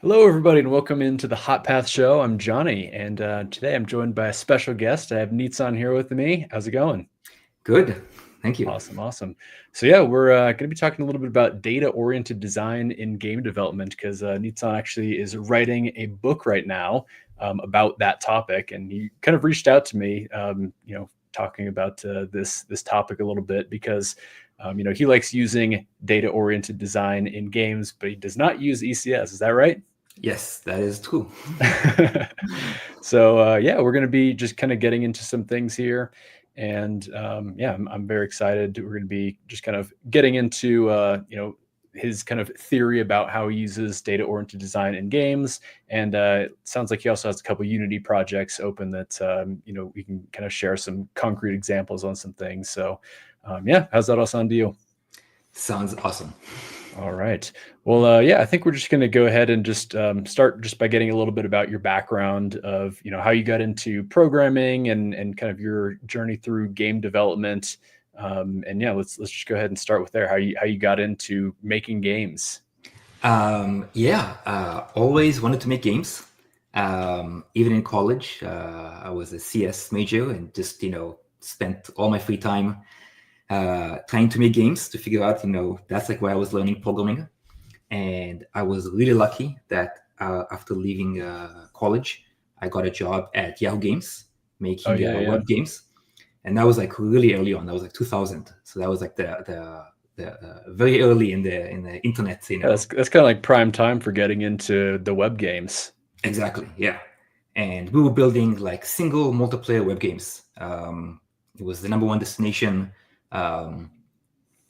Hello, everybody, and welcome into the Hot Path Show. I'm Johnny, and today I'm joined by a special guest. I have Nitzan here with me. How's it going? Good. Thank you. Awesome. So yeah, we're going to be talking a little bit about data-oriented design in game development because Nitzan actually is writing a book right now about that topic, and he kind of reached out to me, talking about this topic a little bit because he likes using data-oriented design in games, but he does not use ECS. Is that right? Yes, that is true. So yeah, we're going to be just kind of getting into some things here, and I'm very excited. We're going to be just kind of getting into his kind of theory about how he uses data-oriented design in games, and it sounds like he also has a couple Unity projects open that we can kind of share some concrete examples on some things. So yeah, how's that all sound to you? Sounds awesome. All right. Well, yeah, I think we're just going to go ahead and just start just by getting a little bit about your background of, how you got into programming and kind of your journey through game development. And yeah, let's just go ahead and start with there. How you got into making games. Always wanted to make games. Even in college, I was a CS major and just, spent all my free time trying to make games to figure out, that's like where I was learning programming. And I was really lucky that after leaving college, I got a job at Yahoo Games making web games. And that was like really early on. That was like 2000. So that was like the very early in the internet. That's kind of like prime time for getting into the web games. Exactly. Yeah. And we were building like single multiplayer web games. It was the number one destination.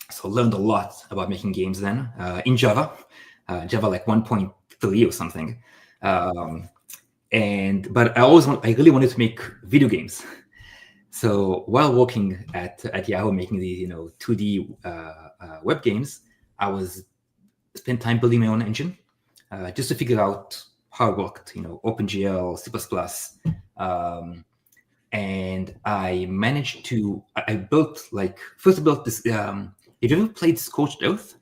So learned a lot about making games then in Java, Java like 1.3 or something. But I really wanted to make video games. So while working at Yahoo making these 2D web games, I spent time building my own engine just to figure out how it worked. OpenGL, C++. And I managed to. I built this. Have you ever played Scorched Earth?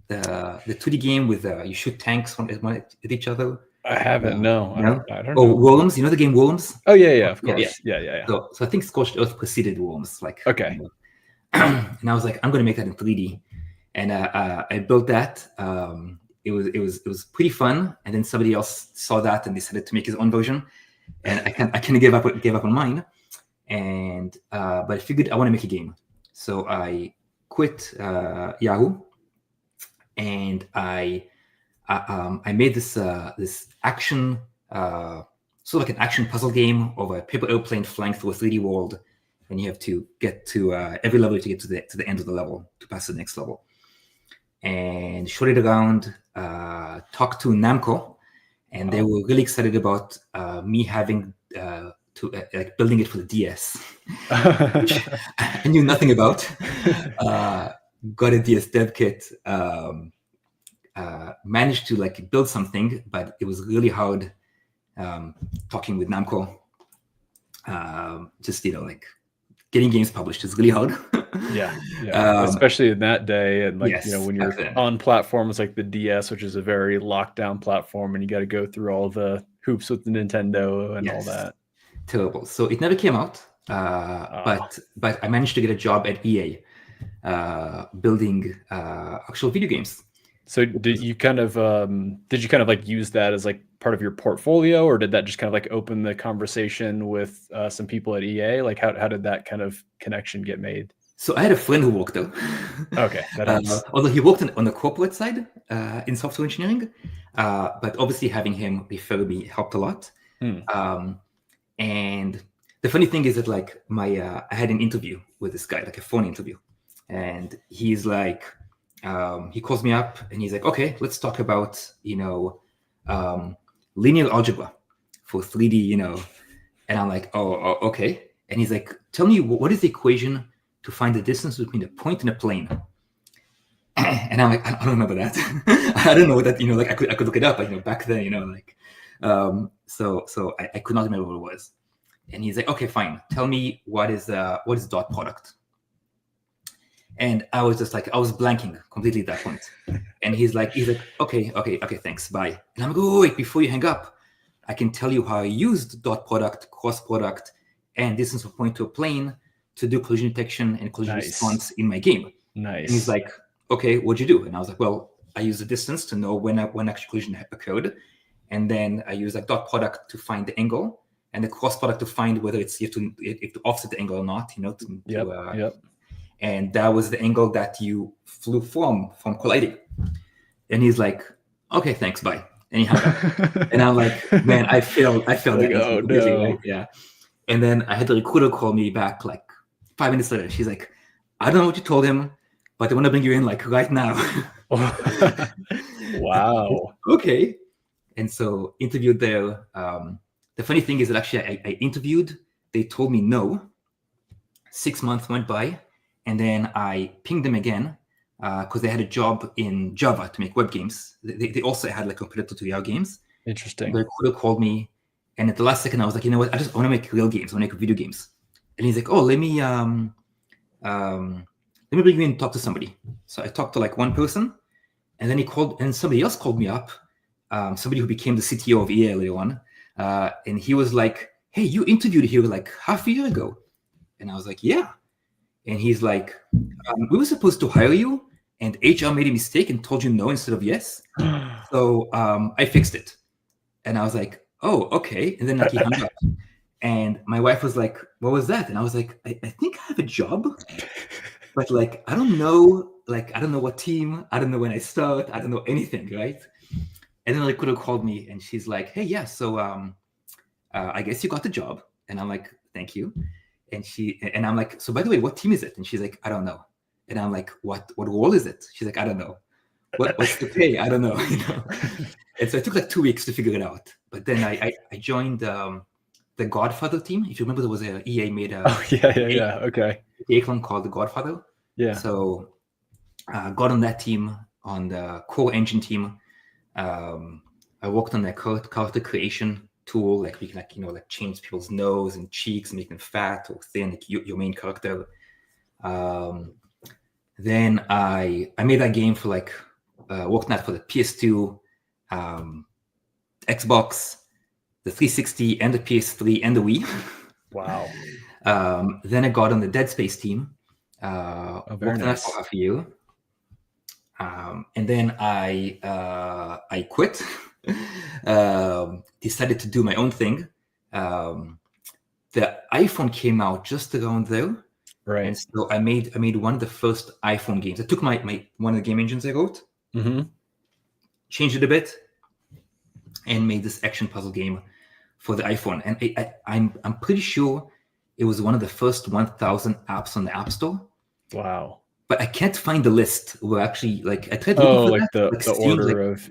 The 2D game with you shoot tanks one at each other. I haven't. No, I don't Oh, know. Worms. You know the game Worms? Oh yeah, of course. Yeah. So I think Scorched Earth preceded Worms. Okay. And I was like, I'm going to make that in 3D, and I built that. It was pretty fun. And then somebody else saw that and decided to make his own version, and I kind of gave up on mine. And but I figured I want to make a game, so I quit Yahoo, and I made this action, sort of like an action puzzle game of a paper airplane flying through a 3D world, and you have to get to every level to get to the end of the level to pass to the next level. And showed it around, talked to Namco, and they were really excited about me having like building it for the DS, which I knew nothing about. Got a DS dev kit, managed to like build something, but it was really hard talking with Namco. Just like getting games published is really hard. Yeah. Especially in that day, and like when you're on platforms like the DS, which is a very locked down platform, and you got to go through all the hoops with the Nintendo and all that. Terrible. So it never came out, but I managed to get a job at EA building actual video games. So did you kind of like use that as like part of your portfolio, or did that just kind of like open the conversation with some people at EA? Like how did that kind of connection get made? So I had a friend who worked there. Okay, that although he worked on the corporate side in software engineering, but obviously having him refer me helped a lot. And the funny thing is that like I had an interview with this guy, like a phone interview, and he's like, he calls me up and he's like, okay, let's talk about linear algebra for 3D, and I'm like, oh, okay. And he's like, tell me what is the equation to find the distance between a point and a plane? And I'm like, I don't remember that. I don't know that, like I could look it up, but back then, so I could not remember what it was. And he's like, okay, fine. Tell me what is dot product. And I was just like, I was blanking completely at that point. And he's like, okay, thanks, bye. And I'm like, oh, wait, before you hang up, I can tell you how I used dot product, cross product, and distance of point to a plane to do collision detection and collision response in my game. Nice. And he's like, okay, what'd you do? And I was like, well, I used the distance to know when actual collision occurred. And then I use like dot product to find the angle, and the cross product to find whether you have to offset the angle or not, Yep. And that was the angle that you flew from colliding. And he's like, okay, thanks, bye. And he hung up. And I'm like, man, I failed like, that. Oh no. Right? Yeah. And then I had the recruiter call me back like 5 minutes later. She's like, I don't know what you told him, but I want to bring you in like right now. Wow. Okay. And so interviewed there. The funny thing is that actually I interviewed. They told me no. 6 months went by, and then I pinged them again because they had a job in Java to make web games. They also had like competitor to VR games. Interesting. The recruiter called me, and at the last second, I was like, you know what? I want to make real games. I want to make video games. And he's like, oh, let me bring you in and talk to somebody. So I talked to like one person, and then he called, and somebody else called me up. Somebody who became the CTO of EA later on, and he was like, hey, you interviewed here like half a year ago. And I was like, yeah. And he's like, we were supposed to hire you, and HR made a mistake and told you no instead of yes. So I fixed it. And I was like, oh, okay. And then like he hung up. And my wife was like, what was that? And I was like, I think I have a job, but like, I don't know what team, I don't know when I start, I don't know anything, right? And then the recruiter called me, and she's like, hey, yeah, so I guess you got the job. And I'm like, thank you. And I'm like, so by the way, what team is it? And she's like, I don't know. And I'm like, what role is it? She's like, I don't know. What's the pay? I don't know. And so it took like 2 weeks to figure it out. But then I joined the Godfather team. If you remember, there was a EA made a Okay. EA clone called the Godfather. Yeah. So got on that team, on the core engine team. I worked on the character creation tool, like we can like change people's nose and cheeks and make them fat or thin, like your main character. Then I made that game for like worked on that for the PS2, Xbox, the 360, and the PS3, and the Wii. Wow. Then I got on the Dead Space team. Very worked on that for half a year. And then I quit. Decided to do my own thing. The iPhone came out just around there, right? And so I made one of the first iPhone games. I took my one of the game engines I wrote, changed it a bit, and made this action puzzle game for the iPhone. And I'm pretty sure it was one of the first 1,000 apps on the App Store. Wow. But I can't find the list where actually, like, I tried looking for like that. the Steam, order of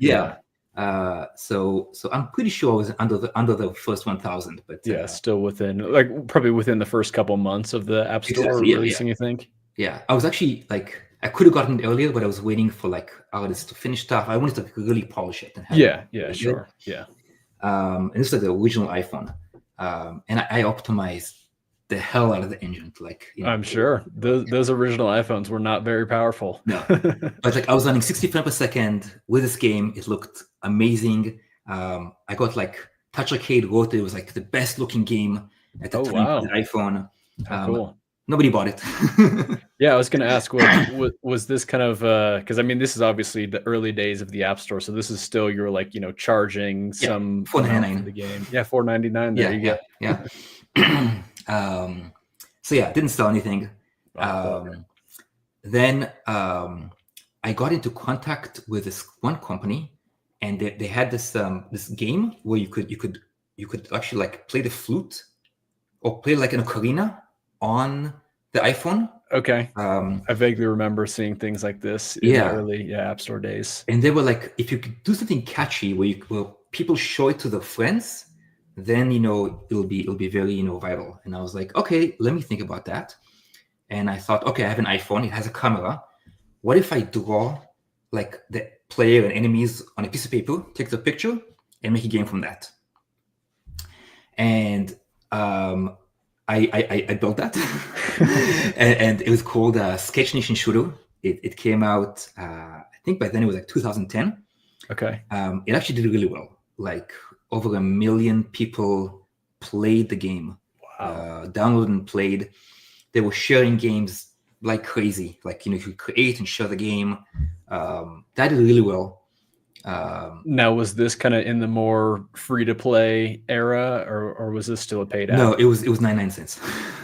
So I'm pretty sure I was under the first 1,000, but still within, like, probably within the first couple months of the App Store releasing. You think? Yeah, I was actually like, I could have gotten it earlier, but I was waiting for like artists to finish stuff. I wanted to really polish it. And have sure. Yeah. And this is like the original iPhone, and I optimized the hell out of the engine. Like, I'm sure those original iPhones were not very powerful. No, but like I was running 60 frames per second with this game. It looked amazing. I got like Touch Arcade wrote it was like the best looking game at the time for the iPhone. Cool. Nobody bought it. Yeah, I was going to ask, was this kind of because I mean, this is obviously the early days of the App Store, so this is still you're like charging some $4.99 for the game. Yeah, $4.99. There you go. Yeah. So yeah, didn't sell anything. Then I got into contact with this one company, and they had this game where you could actually like play the flute or play like an ocarina on the iPhone. Okay. I vaguely remember seeing things like this in the early App Store days. And they were like, if you could do something catchy where people show it to their friends, then it'll be very viral. And I was like, okay, let me think about that. And I thought, okay, I have an iPhone, it has a camera. What if I draw like the player and enemies on a piece of paper, take the picture, and make a game from that? And I built that, and it was called Sketch Nation Shooter. It came out, I think by then it was like 2010. Okay. It actually did really well. Like over 1 million people played the game. Wow. Downloaded and played. They were sharing games like crazy. Like, you could create and share the game. That did really well. Now, was this kind of in the more free-to-play era, or was this still a paid app? No, it was 99 cents.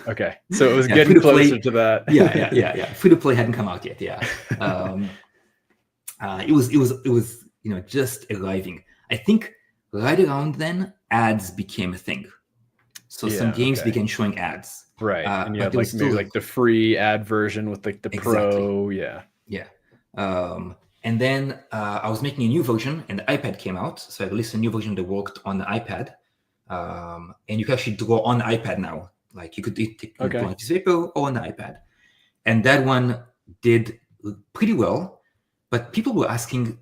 Okay, so it was getting closer to that. yeah. Free to play hadn't come out yet. Yeah, it was just arriving. I think right around then, ads became a thing. So some games began showing ads. Right, and you had like maybe like the free ad version with like the Pro. Yeah. And then I was making a new version, and the iPad came out. So I released a new version that worked on the iPad. And you can actually draw on the iPad now. Like you could take on a piece of paper or on the iPad. And that one did pretty well. But people were asking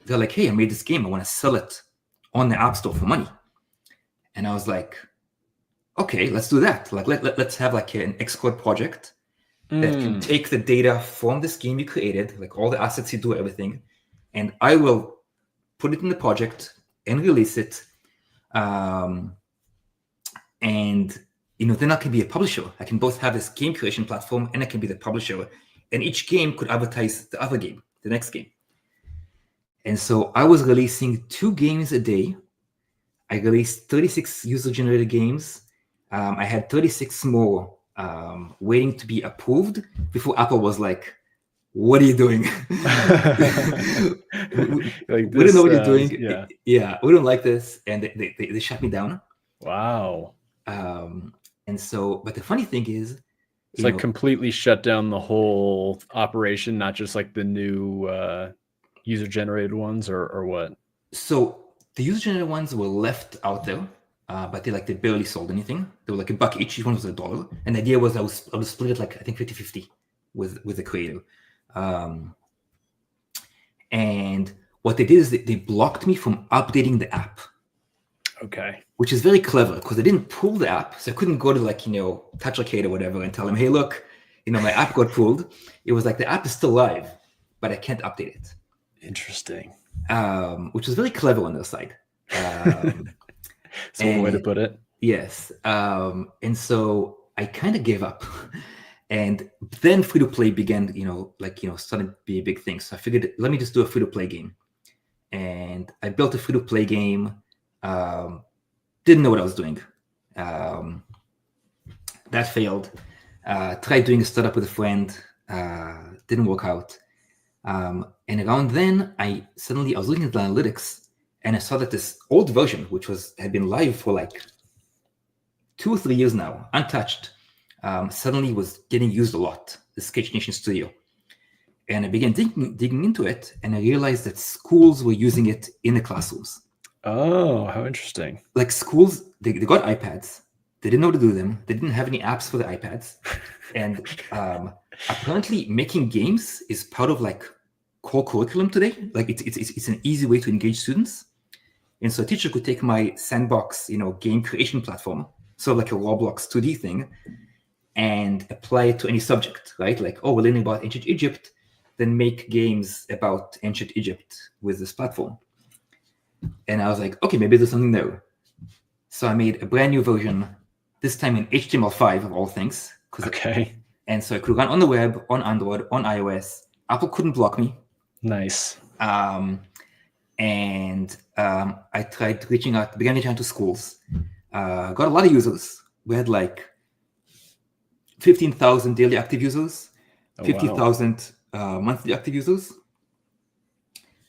they're like, hey, I made this game. I want to sell it on the App Store for money. And I was like, okay, let's do that. Like let's have like an Xcode project that can take the data from this game you created, like all the assets you do, everything, and I will put it in the project and release it. And then I can be a publisher. I can both have this game creation platform and I can be the publisher. And each game could advertise the other game, the next game. And so I was releasing 2 games a day. I released 36 user-generated games. I had 36 more waiting to be approved before Apple was like, what are you doing? we don't know what you're doing. Yeah, we don't like this. And they shut me down. Wow. And so, but the funny thing is, it's like completely shut down the whole operation, not just like the new user-generated ones, or what? So the user-generated ones were left out there. But they barely sold anything. They were like $1 each. Each one was $1. And the idea was I would split it like, I think 50-50 with the creator. And what they did is they blocked me from updating the app. Okay. Which is very clever because they didn't pull the app. So I couldn't go to TouchArcade or whatever and tell them, hey, look, my app got pulled. It was like the app is still live, but I can't update it. Interesting. Which was very clever on their side. That's one way to put it. Yes. And so I kind of gave up. And then free-to-play began, started to be a big thing. So I figured, let me just do a free-to-play game. And I built a free-to-play game. Didn't know what I was doing. That failed. Tried doing a startup with a friend. Didn't work out. And around then, I was looking at the analytics, and I saw that this old version, which had been live for like 2 or 3 years now, untouched, suddenly was getting used a lot, the Sketch Nation Studio. And I began digging into it, and I realized that schools were using it in the classrooms. Oh, how interesting. Like schools, they got iPads. They didn't know how to do them. They didn't have any apps for the iPads. And apparently making games is part of like core curriculum today. Like it's an easy way to engage students. And so a teacher could take my sandbox, game creation platform, sort of like a Roblox 2D thing, and apply it to any subject, right? Like, we're learning about ancient Egypt, then make games about ancient Egypt with this platform. And I was like, okay, maybe there's something there. So I made a brand new version, this time in HTML5 of all things. Okay. And so I could run on the web, on Android, on iOS. Apple couldn't block me. Nice. And I began reaching out to schools. Got a lot of users. We had like 15,000 daily active users, 50,000 monthly active users.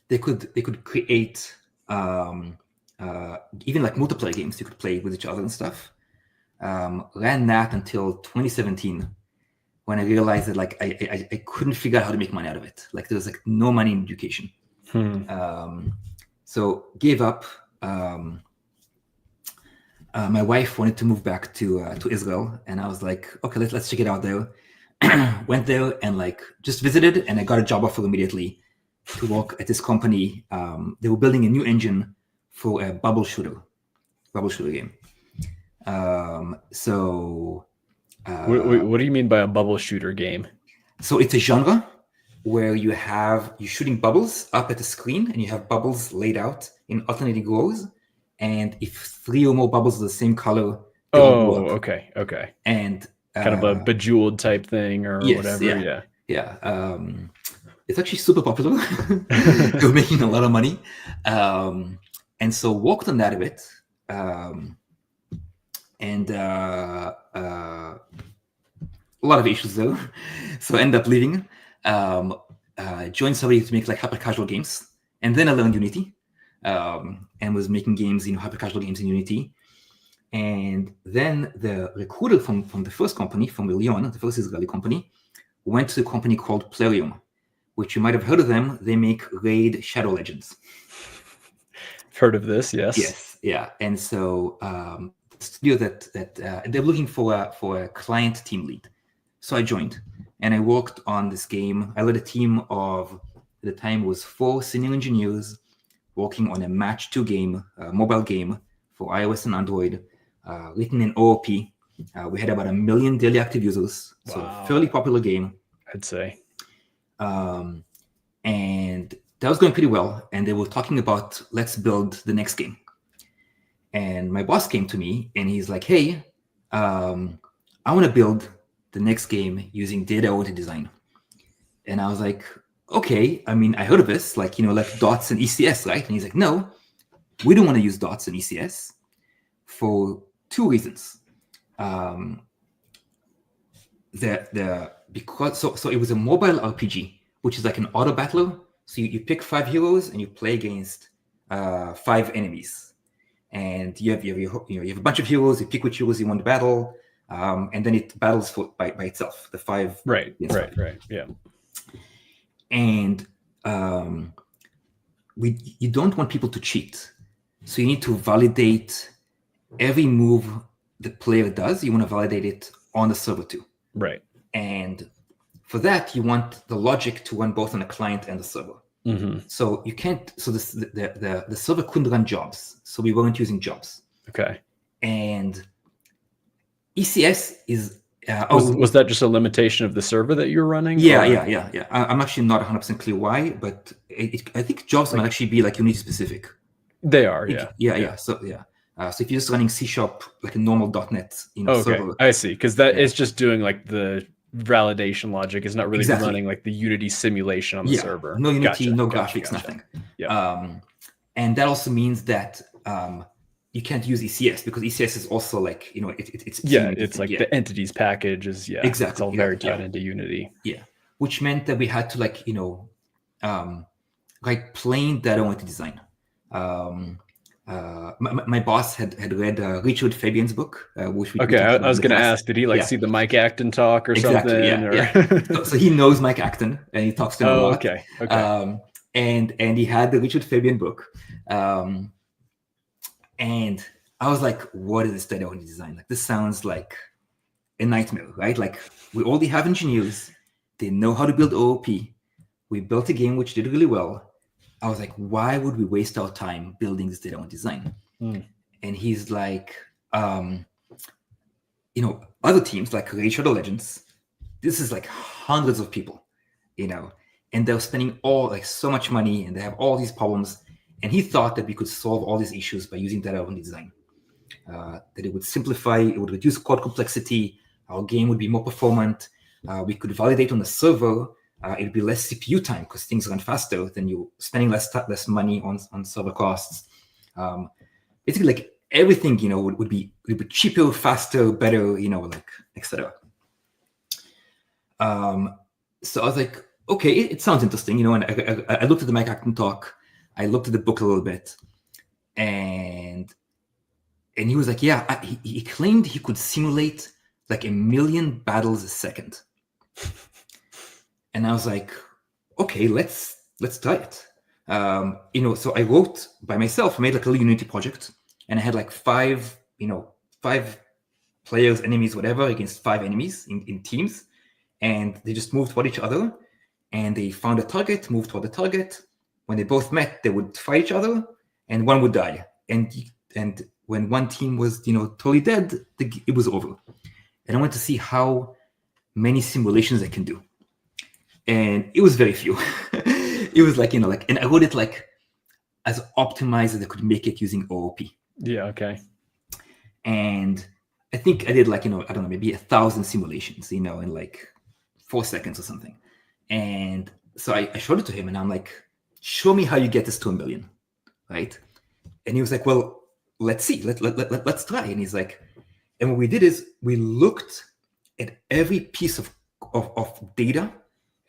They could create even like multiplayer games you could play with each other and stuff. Ran that until 2017, when I realized that like I couldn't figure out how to make money out of it. Like there was like no money in education. So gave up. My wife wanted to move back to Israel, and I was like, okay, let's check it out there. Went there and like just visited, and I got a job offer immediately to work at this company. They were building a new engine for a bubble shooter game. So What do you mean by a bubble shooter game? So it's a genre where you're shooting bubbles up at the screen, and you have bubbles laid out in alternating rows. And if 3 or more bubbles are the same color, they'll blow up. Okay. And kind of a Bejeweled type thing or yes, whatever. Yeah. It's actually super popular. They're making a lot of money. And so worked on that a bit. And a lot of issues though. So I ended up leaving, joined somebody to make like hyper casual games. And then I learned Unity, and was making games, hyper casual games in Unity. And then the recruiter from the first company, from Lyon, the first Israeli company, went to a company called Plarium, which you might have heard of them. They make Raid Shadow Legends. Heard of this? Yes. Yes. Yeah. And so the studio that they're looking for a client team lead. So I joined, and I worked on this game. I led a team of, at the time, was 4 senior engineers working on a Match 2 game, a mobile game for iOS and Android, written in OOP. We had about 1 million daily active users, so a fairly popular game, I'd say. And that was going pretty well. And they were talking about, let's build the next game. And my boss came to me, and he's like, hey, I want to build the next game using data-oriented design. And I was like, okay, I mean, I heard of this, like dots and ECS, right? And he's like, no, we don't want to use dots and ECS for 2 reasons. Because it was a mobile RPG, which is like an auto battler. So you pick 5 heroes and you play against 5 enemies. And you have a bunch of heroes. You pick which heroes you want to battle, and then it battles by itself. The 5. Right. Yeah. And you don't want people to cheat, so you need to validate every move the player does. You want to validate it on the server too. Right. And for that, you want the logic to run both on the client and the server. Mm-hmm. So you can't. So the server couldn't run jobs. So we weren't using jobs. Okay. And ECS is. Was that just a limitation of the server that you're running? Yeah. I'm actually not 100% clear why, but I think jobs might actually be like Unity specific. They are. Yeah. So if you're just running C# like a normal .NET, server. I see. Because that is just doing like the validation logic. Is not really running like the Unity simulation on the server. No Unity, no graphics, nothing. Yeah. And that also means that you can't use ECS, because ECS is also like it's like the entities package is exactly. It's all very tied into Unity. Yeah, which meant that we had to write plain data-oriented design. My boss had read Richard Fabian's book, which we I was going to ask, did he see the Mike Acton talk or something? Yeah. So he knows Mike Acton, and he talks to him a lot. Okay. And he had the Richard Fabian book, and I was like, what is this data-oriented design? Like, this sounds like a nightmare, right? Like, we already have engineers, they know how to build OOP. We built a game which did really well. I was like, why would we waste our time building this data-oriented design? And he's like, other teams like Raid Shadow Legends, this is like hundreds of people, and they're spending so much money, and they have all these problems. And he thought that we could solve all these issues by using data-oriented design. That it would simplify, it would reduce code complexity, our game would be more performant, we could validate on the server, it would be less CPU time because things run faster, then you're spending less money on server costs. Basically, like everything, would be cheaper, faster, better, etc. So I was like, okay, it sounds interesting, and I looked at the Mike Acton talk. I looked at the book a little bit, and he was like, he claimed he could simulate like 1 million battles a second. And I was like, okay, let's try it. So I wrote by myself, I made like a little Unity project, and I had like 5 players, enemies, whatever, against 5 enemies in teams, and they just moved toward each other, and they found a target, moved toward the target. When they both met, they would fight each other, and one would die. And when one team was, totally dead, it was over. And I wanted to see how many simulations I can do. And it was very few. It was like, and I wrote it like as optimized as I could make it using OOP. Yeah, okay. And I think I did like, I don't know, maybe 1,000 simulations, in like 4 seconds or something. And so I showed it to him and I'm like, show me how you get this to 1 million, right? And he was like, well, let's see, let's try. And he's like, and what we did is we looked at every piece of data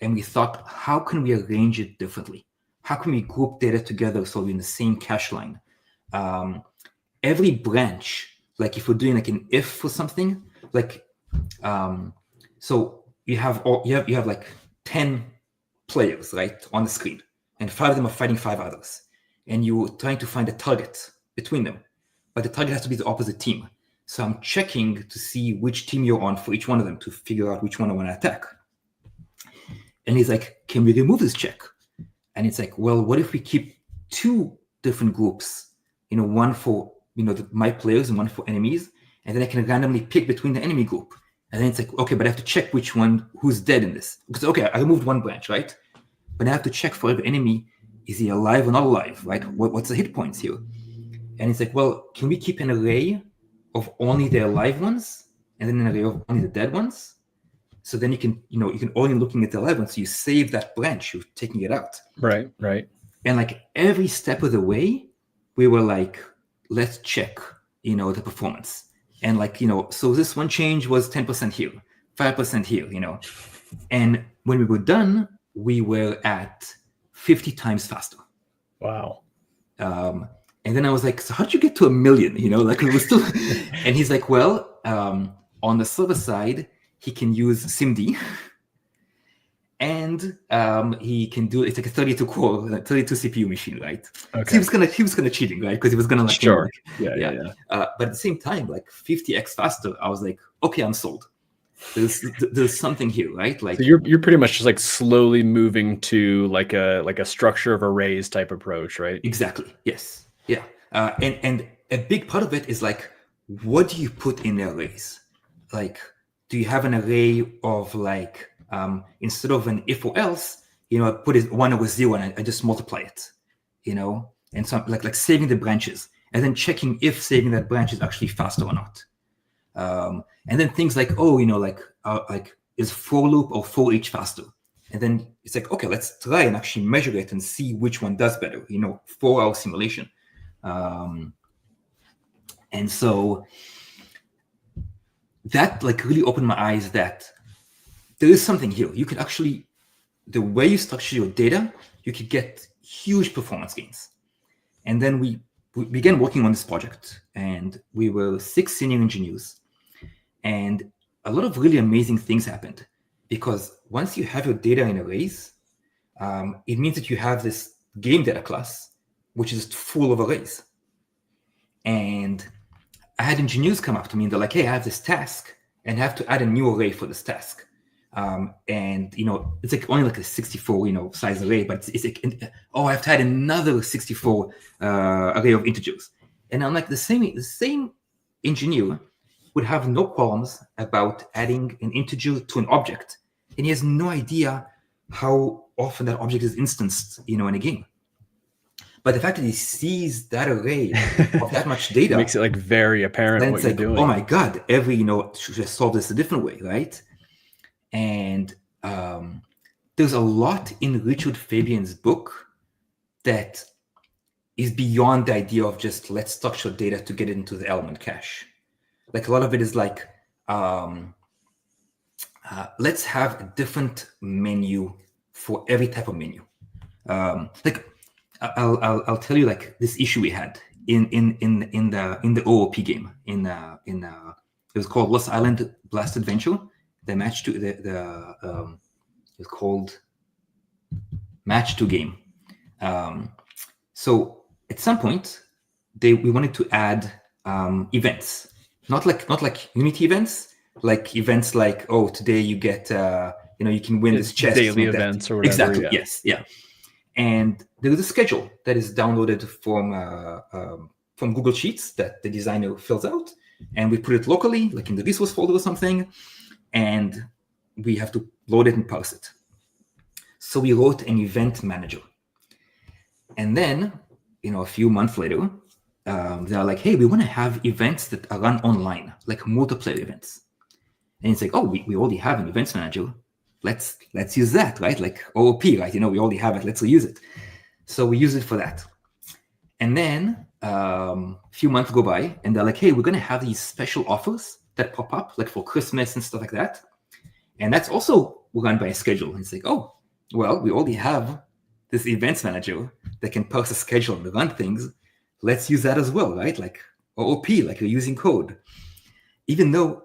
and we thought, how can we arrange it differently? How can we group data together so we're in the same cache line? Every branch, like if we're doing like an if for something, like so you have like 10 players, right, on the screen, and 5 of them are fighting 5 others, and you're trying to find a target between them, but the target has to be the opposite team. So I'm checking to see which team you're on for each one of them to figure out which one I want to attack. And he's like, can we remove this check? And it's like, well, what if we keep 2 different groups, one for my players and one for enemies, and then I can randomly pick between the enemy group. And then it's like, okay, but I have to check which one, who's dead in this. Because, okay, I removed 1 branch, right? But I have to check for every enemy, is he alive or not alive, right? What's the hit points here? And it's like, well, can we keep an array of only the alive ones and then an array of only the dead ones? So then you can only looking at the alive ones, so you save that branch, you're taking it out. Right. And like every step of the way, we were like, let's check, the performance. And like, so this one change was 10% here, 5% here, And when we were done, we were at 50 times faster. Wow. And then I was like, so how'd you get to 1 million? Like it was still, and he's like, well, on the server side, he can use SIMD, and he can do, it's like a 32 core, 32 CPU machine, right? Okay. So he was kind of cheating, right? Because he was gonna like, sure. Yeah. But at the same time, like 50x faster, I was like, okay, I'm sold. There's something here, right? Like, so you're pretty much just like slowly moving to like a structure of arrays type approach, right? Exactly. Yes. Yeah. And a big part of it is like, what do you put in the arrays? Like, do you have an array of like, instead of an if or else, I put it 1 over 0 and I just multiply it, and so like saving the branches and then checking if saving that branch is actually faster or not. And then things like, like is for loop or for each faster? And then it's like, okay, let's try and actually measure it and see which one does better, for our simulation. And so that like really opened my eyes that there is something here. You can actually, the way you structure your data, you could get huge performance gains. And then we began working on this project, and we were 6 senior engineers. And a lot of really amazing things happened, because once you have your data in arrays, it means that you have this game data class, which is full of arrays. And I had engineers come up to me and they're like, hey, I have this task and I have to add a new array for this task. And it's like only like a 64 size array, but it's like, oh, I have to add another 64 array of integers. And I'm like, the same engineer would have no qualms about adding an integer to an object, and he has no idea how often that object is instanced in a game. But the fact that he sees that array of that much data makes it like very apparent what you're doing. Oh my God, should I solve this a different way, right? And there's a lot in Richard Fabian's book that is beyond the idea of just let's structure data to get it into the element cache. Like a lot of it is like, let's have a different menu for every type of menu. Like I'll tell you like this issue we had in the OOP game it was called Lost Island Blast Adventure. The match to it's called Match 2 game. So at some point we wanted to add events, not like Unity events, like events like, oh, today you get you can win this chest, daily events or whatever. Exactly. Yeah. Yes. Yeah. And there is a schedule that is downloaded from from Google Sheets that the designer fills out, and we put it locally, like in the resource folder or something, and we have to load it and parse it. So we wrote an event manager. And then, a few months later, they're like, hey, we want to have events that are run online, like multiplayer events. And it's like, oh, we already have an events manager. Let's use that, right? Like OOP, right? We already have it. Let's reuse it. So we use it for that. And then a few months go by, and they're like, hey, we're going to have these special offers that pop up, like for Christmas and stuff like that. And that's also run by a schedule. And it's like, oh, well, we already have this events manager that can parse a schedule and run things. Let's use that as well, right? Like OOP, like you're using code. Even though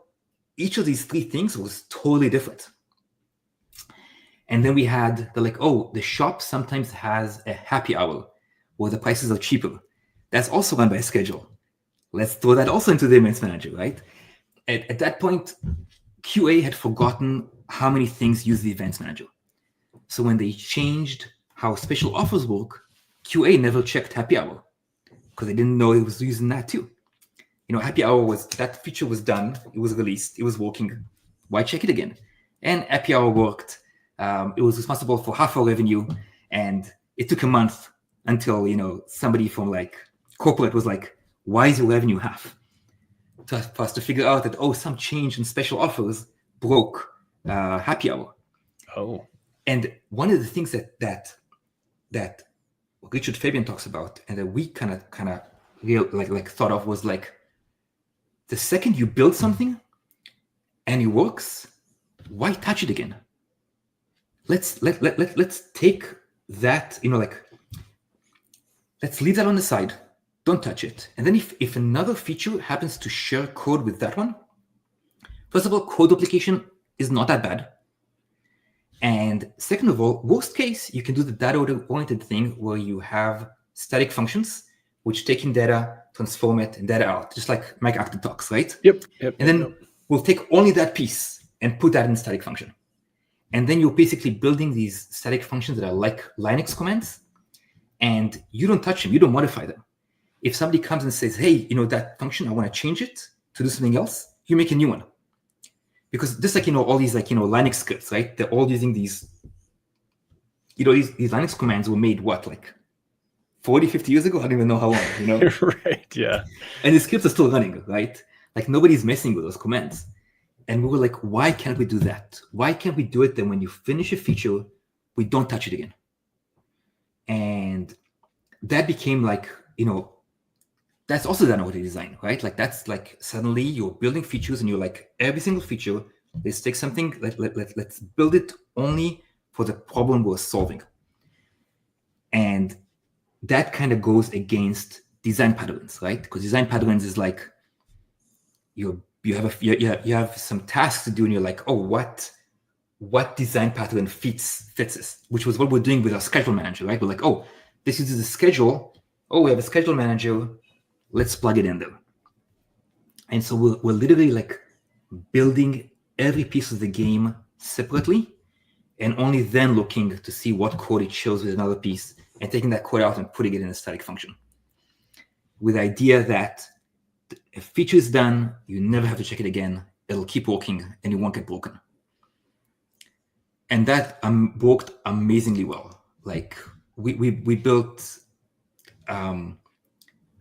each of these three things was totally different. And then we had the shop sometimes has a happy hour where the prices are cheaper. That's also run by a schedule. Let's throw that also into the events manager, right? At that point, QA had forgotten how many things use the events manager. So when they changed how special offers work, QA never checked happy hour because they didn't know it was using that too. Happy hour that feature was done, it was released, it was working. Why check it again? And happy hour worked. It was responsible for half our revenue, and it took a month until somebody from corporate was like, "Why is your revenue half?" For us to figure out that some change in special offers broke happy hour. Oh, and one of the things that Richard Fabian talks about, and that we kind of thought of was the second you build something and it works, why touch it again? Let's take that, let's leave that on the side. Don't touch it. And then if another feature happens to share code with that one, first of all, code duplication is not that bad. And second of all, worst case, you can do the data-oriented thing where you have static functions which take in data, transform it, and data out, just like Mike Acton talks, right? Yep. And then we'll take only that piece and put that in static function. And then you're basically building these static functions that are like Linux commands, and you don't touch them, you don't modify them. If somebody comes and says, hey, that function, I want to change it to do something else, you make a new one. Because just all these Linux scripts, right? They're all using these, these Linux commands were made 40, 50 years ago? I don't even know how long, Right, yeah. And the scripts are still running, right? Nobody's messing with those commands. And we were like, why can't we do that? Why can't we do it then when you finish a feature, we don't touch it again? And that became that's also done with the design, right? That's suddenly you're building features and you're every single feature, let's take something, let's build it only for the problem we're solving. And that kind of goes against design patterns, right? Because design patterns is you have some tasks to do, and you're like, oh, what design pattern fits this? Which was what we're doing with our schedule manager, right? We're like, oh, this is the schedule. Oh, we have a schedule manager. Let's plug it in there. And so we're literally building every piece of the game separately, and only then looking to see what code it shows with another piece, and taking that code out and putting it in a static function. With the idea that if a feature is done, you never have to check it again. It'll keep working and it won't get broken. And that worked amazingly well. We built a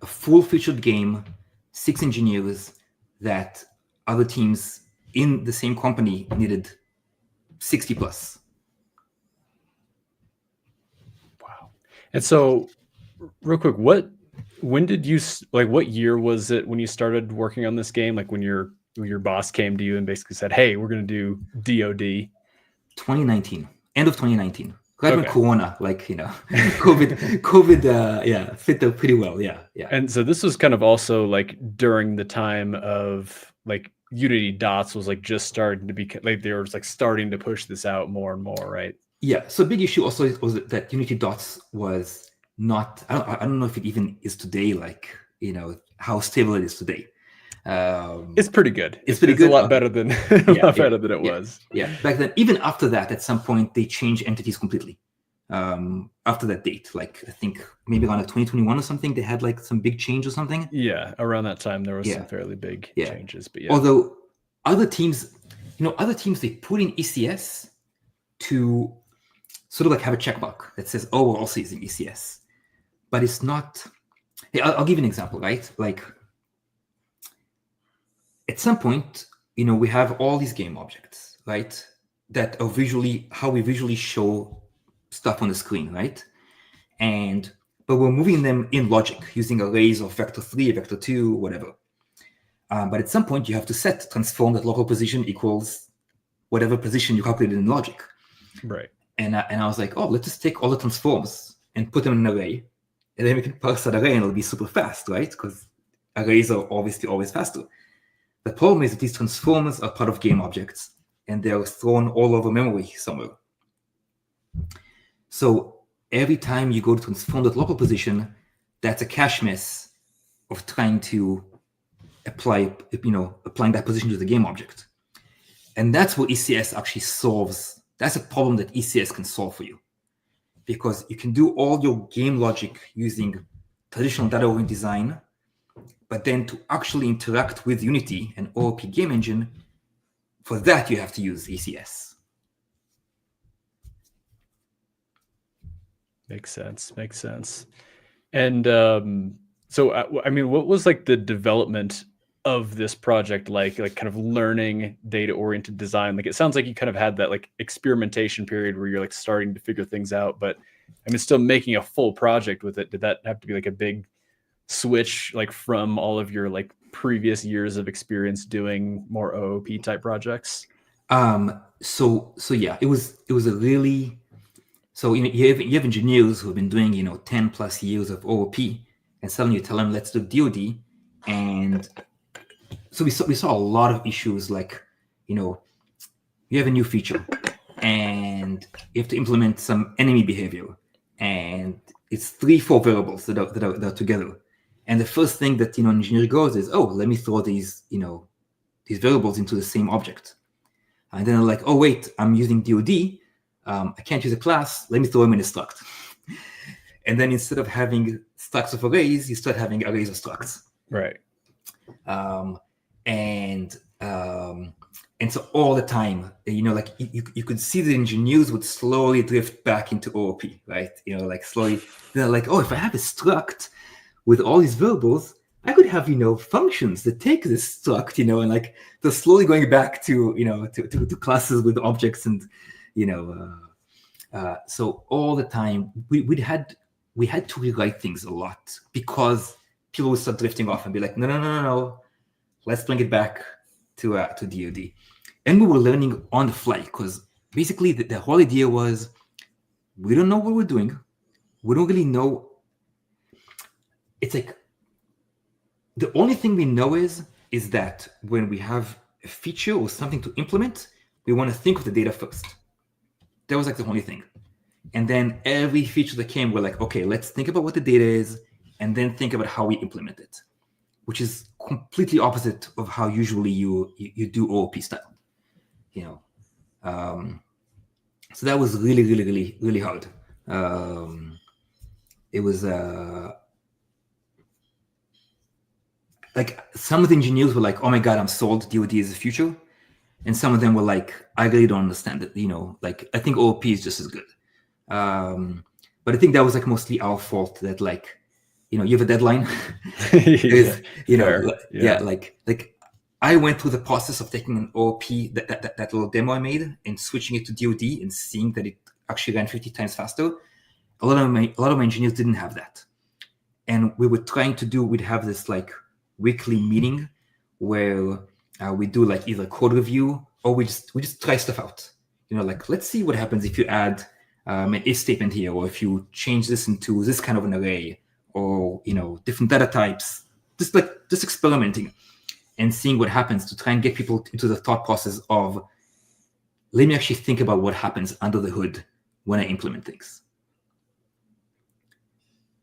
full-featured game, 6 engineers that other teams in the same company needed 60 plus. Wow. And so, real quick, when did you what year was it when you started working on this game? When your boss came to you and basically said, "Hey, we're going to do DoD." 2019, end of 2019. Right when Corona, COVID, fit there pretty well. Yeah. And so this was kind of also during the time of Unity Dots was just starting to be they were just starting to push this out more and more, right? Yeah. So a big issue also was that Unity Dots was not. I don't know if it even is today. How stable it is today. It's pretty good. It's pretty good. A lot better than better than it was. Yeah. Back then, even after that, at some point they changed entities completely. after that date. Like I think maybe around 2021 or something, they had like some big change or something. Yeah, around that time there was Yeah. some fairly big Yeah. changes, but yeah. Although other teams, they put in ECS to sort of like have a checkmark that says, "Oh, we're also using ECS," but it's not. Hey, I'll give you an example, right? Like at some point, we have all these game objects, right? That are visually how we visually show stuff on the screen, right? But we're moving them in logic using arrays of vector 3, vector 2, whatever. But at some point, you have to set transform at local position equals whatever position you calculated in logic. Right. And I was like, oh, let's just take all the transforms and put them in an array. And then we can parse that array and it'll be super fast, right? Because arrays are obviously always faster. The problem is that these transforms are part of game objects and they're thrown all over memory somewhere. So every time you go to transform that local position, that's a cache miss of trying to applying that position to the game object. And that's what ECS actually solves. That's a problem that ECS can solve for you. Because you can do all your game logic using traditional data-oriented design, but then to actually interact with Unity and OOP game engine, for that you have to use ECS. Makes sense. And so, I mean, what was like the development of this project like kind of learning data-oriented design? Like, it sounds like you kind of had that like experimentation period where you're like starting to figure things out, but I mean, still making a full project with it. Did that have to be like a big switch, like from all of your like previous years of experience doing more OOP type projects? So yeah, it was a really, so you have engineers who have been doing 10 plus years of OOP, and suddenly you tell them let's do DoD, and so we saw a lot of issues like you have a new feature and you have to implement some enemy behavior, and it's 3-4 variables that are together, and the first thing that an engineer goes is, oh, let me throw these these variables into the same object, and then they're like, oh wait, I'm using DoD. I can't use a class. Let me throw them in a struct. And then instead of having structs of arrays, you start having arrays of structs. Right. And so all the time, like you could see the engineers would slowly drift back into OOP, right? Like slowly, they're like, oh, if I have a struct with all these variables, I could have, functions that take this struct, and like they're slowly going back to, to classes with objects and, so all the time we had to rewrite things a lot because people would start drifting off and be like, no, let's bring it back to DoD. And we were learning on the fly because basically the whole idea was we don't know what we're doing. We don't really know. It's like the only thing we know is that when we have a feature or something to implement, we want to think of the data first. That was like the only thing. And then every feature that came, we're like, okay, let's think about what the data is and then think about how we implement it, which is completely opposite of how usually you do OOP style, So that was really, really, really, really hard. It was like some of the engineers were like, oh my God, I'm sold. DoD is the future. And some of them were like, I really don't understand it. Like I think OOP is just as good. But I think that was like mostly our fault that like, you have a deadline. Like I went through the process of taking an OOP, that little demo I made, and switching it to DoD and seeing that it actually ran 50 times faster. A lot of my engineers didn't have that. And we were we'd have this like weekly meeting where we do like either code review or we just try stuff out. Like let's see what happens if you add an if statement here, or if you change this into this kind of an array, or different data types. Just experimenting and seeing what happens to try and get people into the thought process of, let me actually think about what happens under the hood when I implement things.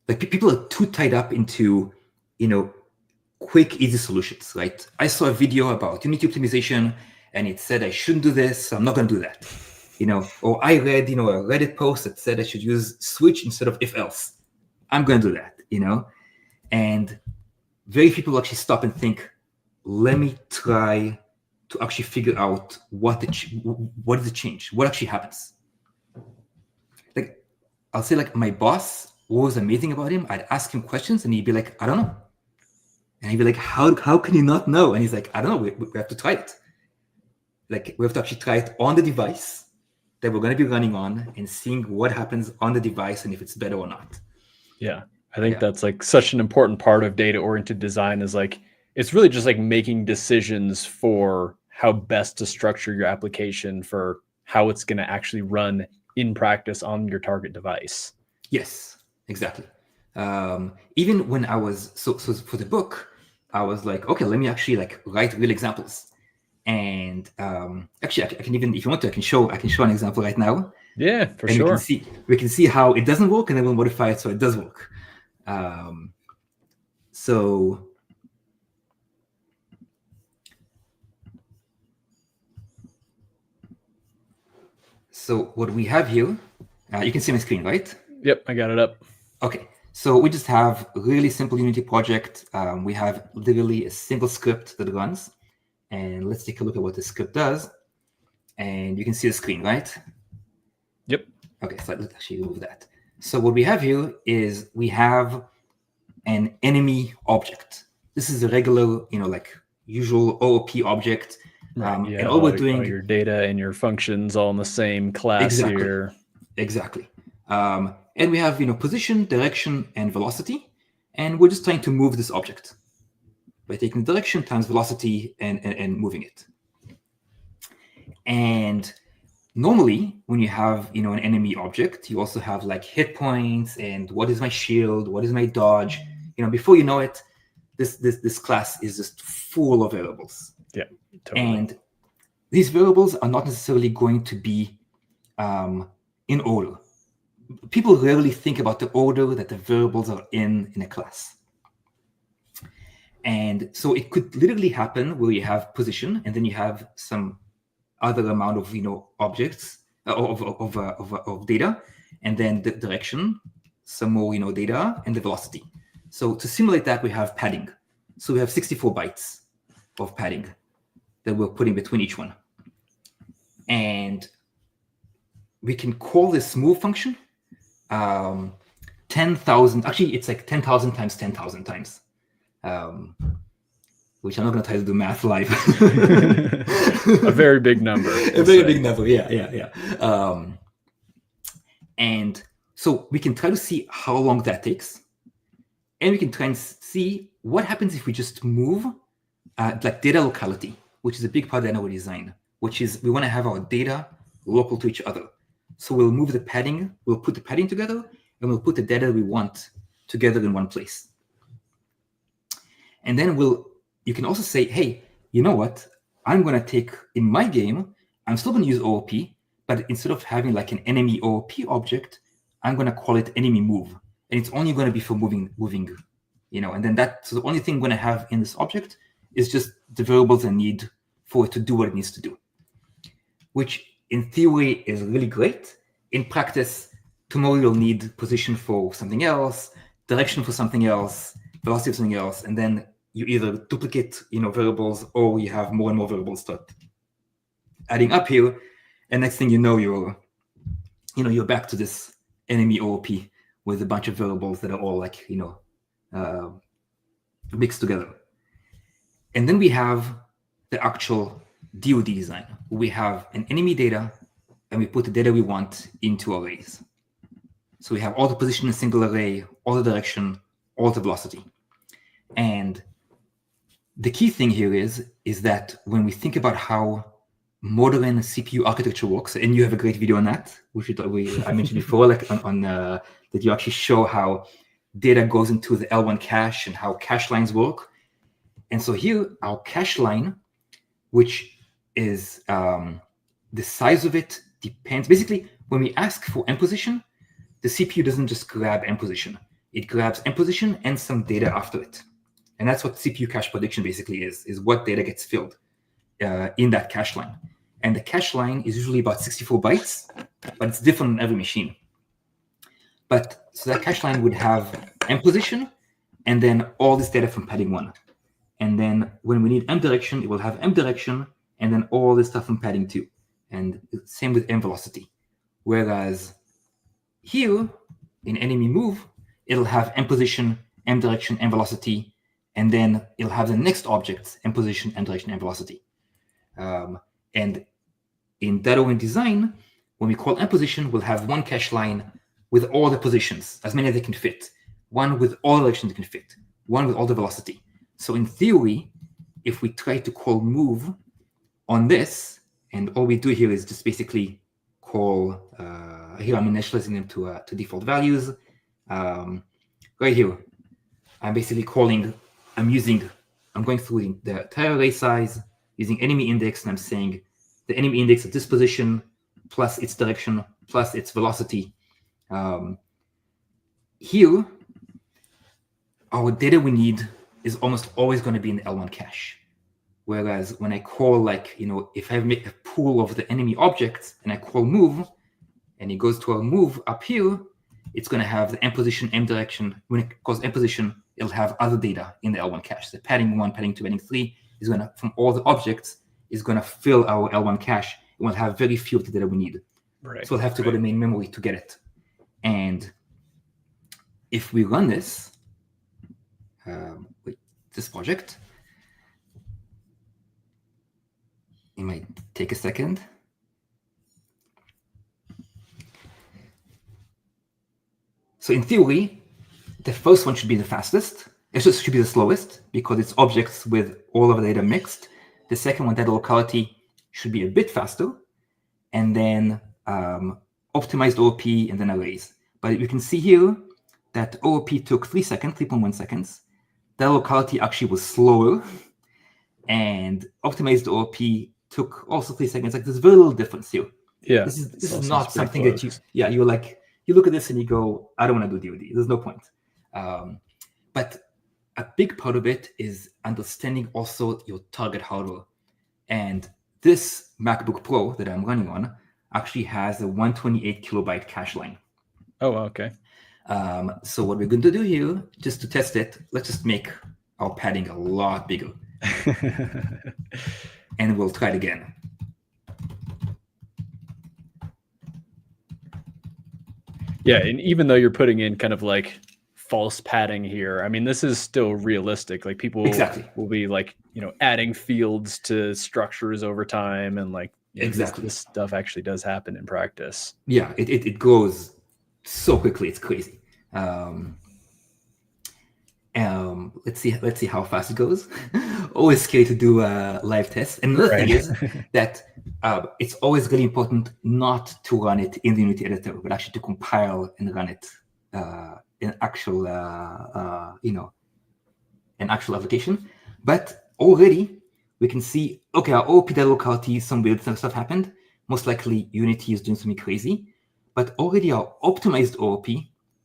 Like people are too tied up into quick, easy solutions, right? I saw a video about Unity optimization and it said I shouldn't do this, so I'm not going to do that. Or I read, a Reddit post that said I should use switch instead of if else. I'm going to do that, and very few people actually stop and think, let me try to actually figure out what is the change, what actually happens. Like, I'll say, like, my boss, what was amazing about him, I'd ask him questions and he'd be like, I don't know. And he'd be like, how can you not know? And he's like, I don't know, we have to try it. Like, we have to actually try it on the device that we're going to be running on and seeing what happens on the device and if it's better or not. Yeah. I think that's like such an important part of data-oriented design, is like, it's really just like making decisions for how best to structure your application for how it's going to actually run in practice on your target device. Yes, exactly. Even when I was, so for the book, I was like, okay, let me actually like write real examples. And actually, I can even, if you want to, I can show an example right now. Yeah, for sure. We can see how it doesn't work, and then we'll modify it so it does work. So what we have here, you can see my screen, right? Yep, I got it up. Okay, so we just have a really simple Unity project. We have literally a single script that runs. And let's take a look at what the script does. And you can see the screen, right? Yep. Okay, so let's actually remove that. So what we have here is we have an enemy object. This is a regular, like usual OOP object. Right. And all we're doing, all your data and your functions all in the same class here. Exactly. And we have, position, direction, and velocity. And we're just trying to move this object by taking direction times velocity and moving it. And normally, when you have an enemy object, you also have like hit points and what is my shield, what is my dodge. Before you know it, this class is just full of variables. Yeah, totally. And these variables are not necessarily going to be in order. People rarely think about the order that the variables are in a class. And so it could literally happen where you have position, and then you have some other amount of objects of data, and then the direction, some more data, and the velocity. So to simulate that, we have padding. So we have 64 bytes of padding that we're putting between each one, and we can call this move function 10,000. Actually, it's like 10,000 times 10,000 times. Which I'm not going to try to do math live. A very big number. A very big number, yeah. And so we can try to see how long that takes. And we can try and see what happens if we just move like data locality, which is a big part of our design, which is we want to have our data local to each other. So we'll move the padding, we'll put the padding together, and we'll put the data we want together in one place. And then you can also say, hey, you know what? I'm going to take, in my game, I'm still going to use OOP, but instead of having like an enemy OOP object, I'm going to call it enemy move. And it's only going to be for moving, and then so the only thing I'm going to have in this object is just the variables I need for it to do what it needs to do, which in theory is really great. In practice, tomorrow you'll need position for something else, direction for something else, velocity for something else, and then you either duplicate, variables, or you have more and more variables start adding up here, and next thing you know, you're back to this enemy OOP with a bunch of variables that are all like, mixed together. And then we have the actual DoD design. We have an enemy data, and we put the data we want into arrays. So we have all the position in a single array, all the direction, all the velocity. And the key thing here is that when we think about how modern CPU architecture works, and you have a great video on that, which I mentioned before, like on that you actually show how data goes into the L1 cache and how cache lines work. And so here, our cache line, which is the size of it depends. Basically, when we ask for M position, the CPU doesn't just grab M position. It grabs M position and some data after it. And that's what CPU cache prediction basically is what data gets filled in that cache line. And the cache line is usually about 64 bytes, but it's different on every machine. But so that cache line would have M position and then all this data from padding 1. And then when we need M direction, it will have M direction and then all this stuff from padding 2. And same with M velocity. Whereas here in enemy move, it'll have M position, M direction, M velocity, and then it'll have the next objects, M position, M direction, M velocity. And in data-oriented design, when we call M position, we'll have one cache line with all the positions, as many as they can fit, one with all directions they can fit, one with all the velocity. So in theory, if we try to call move on this, and all we do here is just basically call, here I'm initializing them to default values. Right here, I'm basically calling, I'm going through the entire array size, using enemy index, and I'm saying the enemy index of this position plus its direction plus its velocity. Here, our data we need is almost always going to be in the L1 cache. Whereas when I call, like, if I make a pool of the enemy objects and I call move, and it goes to our move up here, it's going to have the M position, M direction. When it calls M position, it'll have other data in the L1 cache. The padding 1, padding 2, padding 3 is going to, from all the objects, is going to fill our L1 cache. It will have very few of the data we need. Right. So we'll have to go to main memory to get it. And if we run this, this project, it might take a second. So in theory, the first one should be the fastest. It should be the slowest because it's objects with all of the data mixed. The second one, data locality, should be a bit faster. And then optimized OOP and then arrays. But you can see here that OOP took 3 seconds, 3.1 seconds. Data locality actually was slower. And optimized OOP took also 3 seconds. Like, there's very little difference here. Yeah. This is not something that you're like, you look at this and you go, I don't want to do DoD. There's no point. But a big part of it is understanding also your target hardware. And this MacBook Pro that I'm running on actually has a 128 kilobyte cache line. Oh, okay. So what we're going to do here, just to test it, let's just make our padding a lot bigger. And we'll try it again. Yeah, and even though you're putting in kind of like false padding here, I mean, this is still realistic. Like, people will be like, adding fields to structures over time, and like, this stuff actually does happen in practice. Yeah, it goes so quickly, it's crazy. Let's see how fast it goes. Always scary to do live tests. And another thing is that it's always really important not to run it in the Unity editor, but actually to compile and run it in actual, an actual application. But already we can see, okay, our OOP data locality, some weird stuff happened. Most likely Unity is doing something crazy. But already our optimized OOP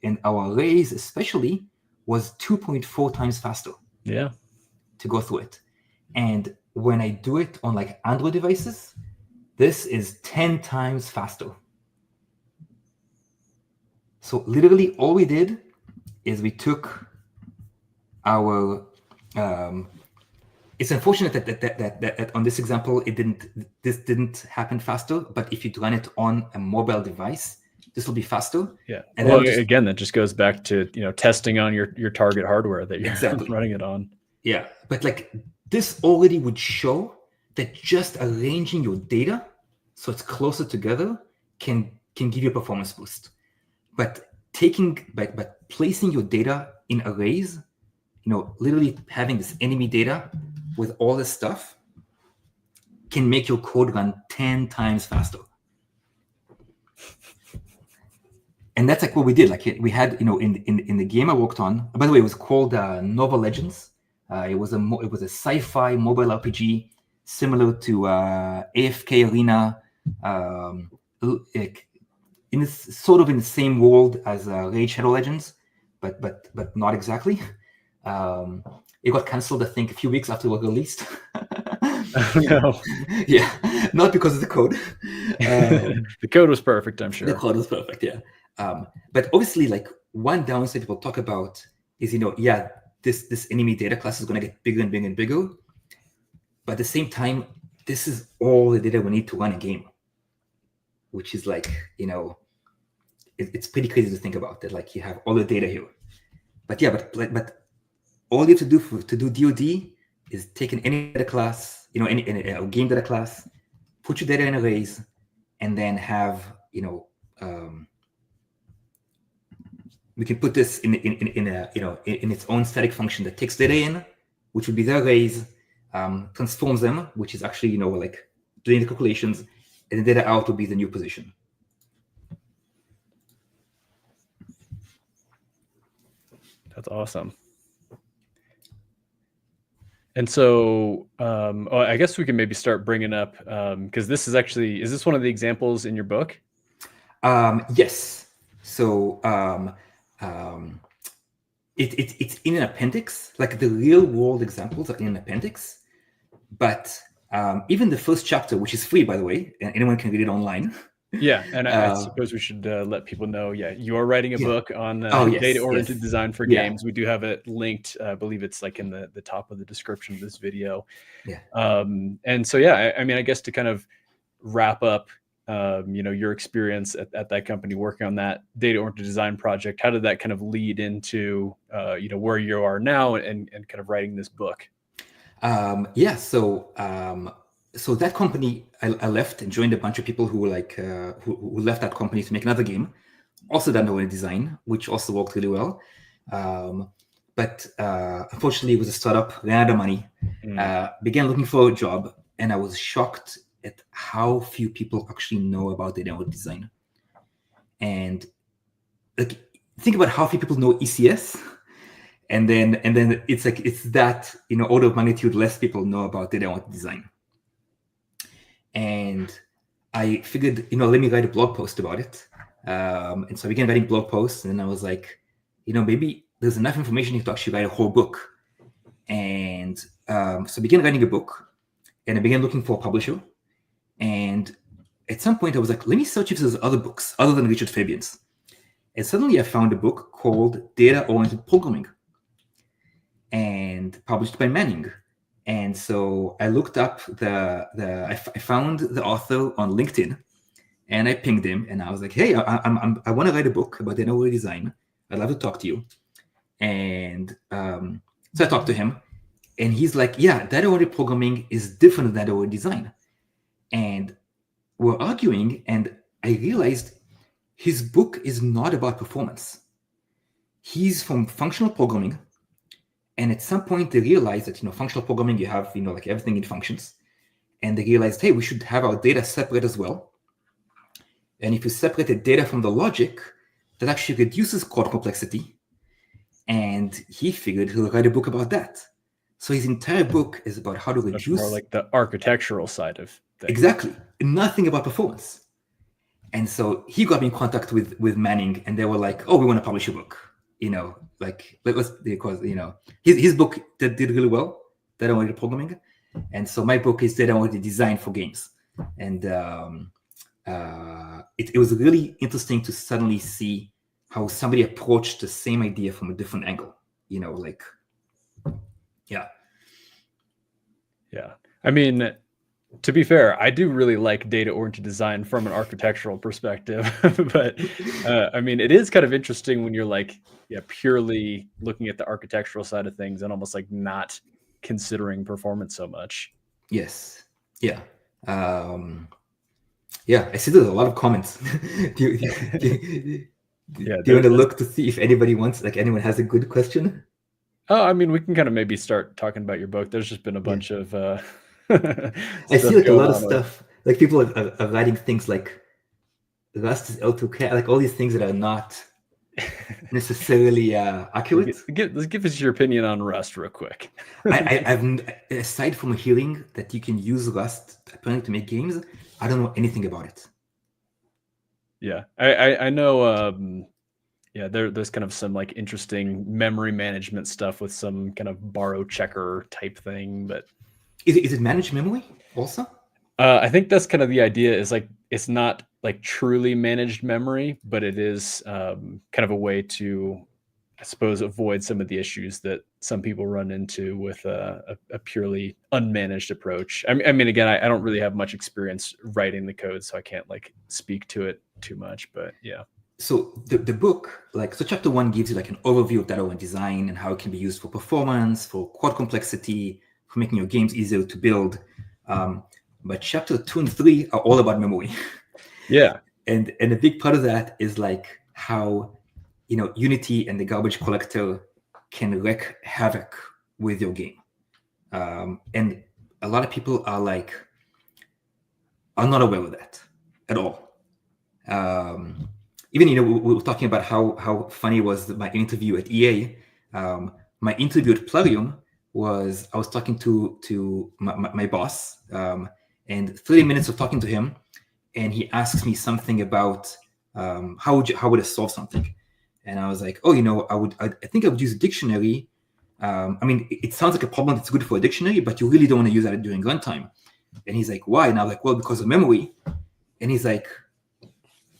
and our arrays especially was 2.4 times faster. Yeah. To go through it. And when I do it on like Android devices, this is 10 times faster. So literally all we did is we took our, it's unfortunate that on this example, this didn't happen faster, but if you run it on a mobile device, this will be faster. Yeah. And well, again, that just goes back to, testing on your target hardware that you're running it on. Yeah. But like, this already would show that just arranging your data so it's closer together can give you a performance boost. But placing your data in arrays, literally having this enemy data with all this stuff can make your code run 10 times faster. And that's like what we did. Like, we had, in the game I worked on, by the way, it was called Nova Legends. It was a sci-fi mobile RPG similar to AFK Arena, in the same world as Raid Shadow Legends, but not exactly. It got canceled, I think, a few weeks after it was released. No. Yeah, not because of the code. The code was perfect, I'm sure. The code was perfect, yeah. But obviously, like one downside people talk about is, yeah, this enemy data class is going to get bigger and bigger and bigger. But at the same time, this is all the data we need to run a game, which is like, it's pretty crazy to think about that. Like you have all the data here, but yeah, but all you have to do to do DoD is take any data class, any game data class, put your data in arrays, and then have, we can put this in its own static function that takes data in, which would be the arrays, transforms them, which is actually like doing the calculations, and the data out will be the new position. That's awesome. And so, I guess we can maybe start bringing up, because this is actually, is this one of the examples in your book? Yes. So it's in an appendix, like the real world examples are in an appendix. But even the first chapter, which is free, by the way, and anyone can read it online. Yeah, and I suppose we should let people know, you are writing a book on data-oriented design for games. We do have it linked. I believe it's like in the top of the description of this video. Yeah. And so, I mean, I guess to kind of wrap up, your experience at that company working on that data-oriented design project, how did that kind of lead into, where you are now and kind of writing this book? So that company, I left and joined a bunch of people who were like who left that company to make another game, also done data design, which also worked really well. But unfortunately, it was a startup, ran out of money, began looking for a job, and I was shocked at how few people actually know about data design. And like, think about how few people know ECS. And then it's like it's that order of magnitude less people know about data design. And I figured, let me write a blog post about it. And so I began writing blog posts, and then I was like, maybe there's enough information here to actually write a whole book. And so I began writing a book, and I began looking for a publisher. And at some point I was like, let me search if there's other books other than Richard Fabian's. And suddenly I found a book called Data-Oriented Programming, and published by Manning. And so I looked up I found the author on LinkedIn, and I pinged him, and I was like, hey, I want to write a book about data design. I'd love to talk to you. And so I talked to him, and he's like, yeah, data-oriented programming is different than data-oriented design. And we're arguing, and I realized his book is not about performance. He's from functional programming. And at some point they realized that, functional programming, you have, like everything in functions. And they realized, hey, we should have our data separate as well. And if you separate the data from the logic, that actually reduces code complexity. And he figured he'll write a book about that. So his entire book is about how to reduce... Much more like the architectural side of things. Exactly. Nothing about performance. And so he got me in contact with Manning, and they were like, oh, we want to publish a book. Because his book did really well, data-oriented programming. And so my book is data-oriented design for games. And it was really interesting to suddenly see how somebody approached the same idea from a different angle. Yeah. I mean, to be fair, I do really like data-oriented design from an architectural perspective, but I mean, it is kind of interesting when you're like, purely looking at the architectural side of things and almost like not considering performance so much. Yes. Yeah. I see there's a lot of comments. Do you want to look to see if anyone has a good question? Oh, I mean, we can kind of maybe start talking about your book. There's just been a bunch of I see like a lot of stuff. Like people are writing things like Rust is L2K, like all these things that are not necessarily accurate. Let's give us your opinion on Rust real quick. I've aside from hearing that you can use Rust apparently to make games, I don't know anything about it. Yeah, I know. There's kind of some like interesting memory management stuff with some kind of borrow checker type thing, but Is it managed memory also? I think that's kind of the idea, is like, it's not like truly managed memory, but it is kind of a way to, I suppose, avoid some of the issues that some people run into with a purely unmanaged approach. I mean, again, I don't really have much experience writing the code, so I can't like speak to it too much, but yeah. So the book, like, so chapter 1 gives you like an overview of data-oriented design and how it can be used for performance, for quad complexity, for making your games easier to build. But chapter 2 and 3 are all about memory. Yeah. And a big part of that is like how, Unity and the garbage collector can wreak havoc with your game. And a lot of people are not aware of that at all. Even, we were talking about how funny was my interview at EA. My interview at Plarium was, I was talking to my boss, and 30 minutes of talking to him, and he asks me something about how would I solve something, and I was like, oh, I think I would use a dictionary. I mean, it sounds like a problem that's good for a dictionary, but you really don't want to use that during runtime. And he's like, why? And I was like, well, because of memory. And he's like,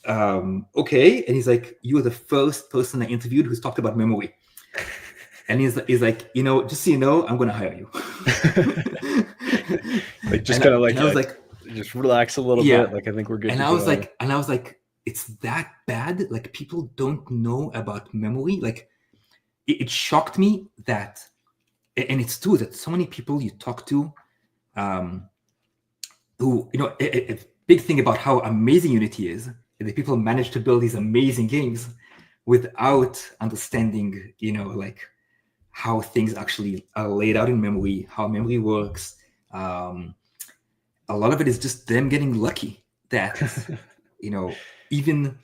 okay. And he's like, you were the first person I interviewed who's talked about memory. And he's like, just so you know, I'm going to hire you. Like, just kind of like, I was like, just relax a little bit. Like, I think we're good. And I was like, it's that bad? Like, people don't know about memory? Like, it shocked me that, and it's true that so many people you talk to, who, a big thing about how amazing Unity is that people manage to build these amazing games without understanding, like how things actually are laid out in memory, how memory works. A lot of it is just them getting lucky that, even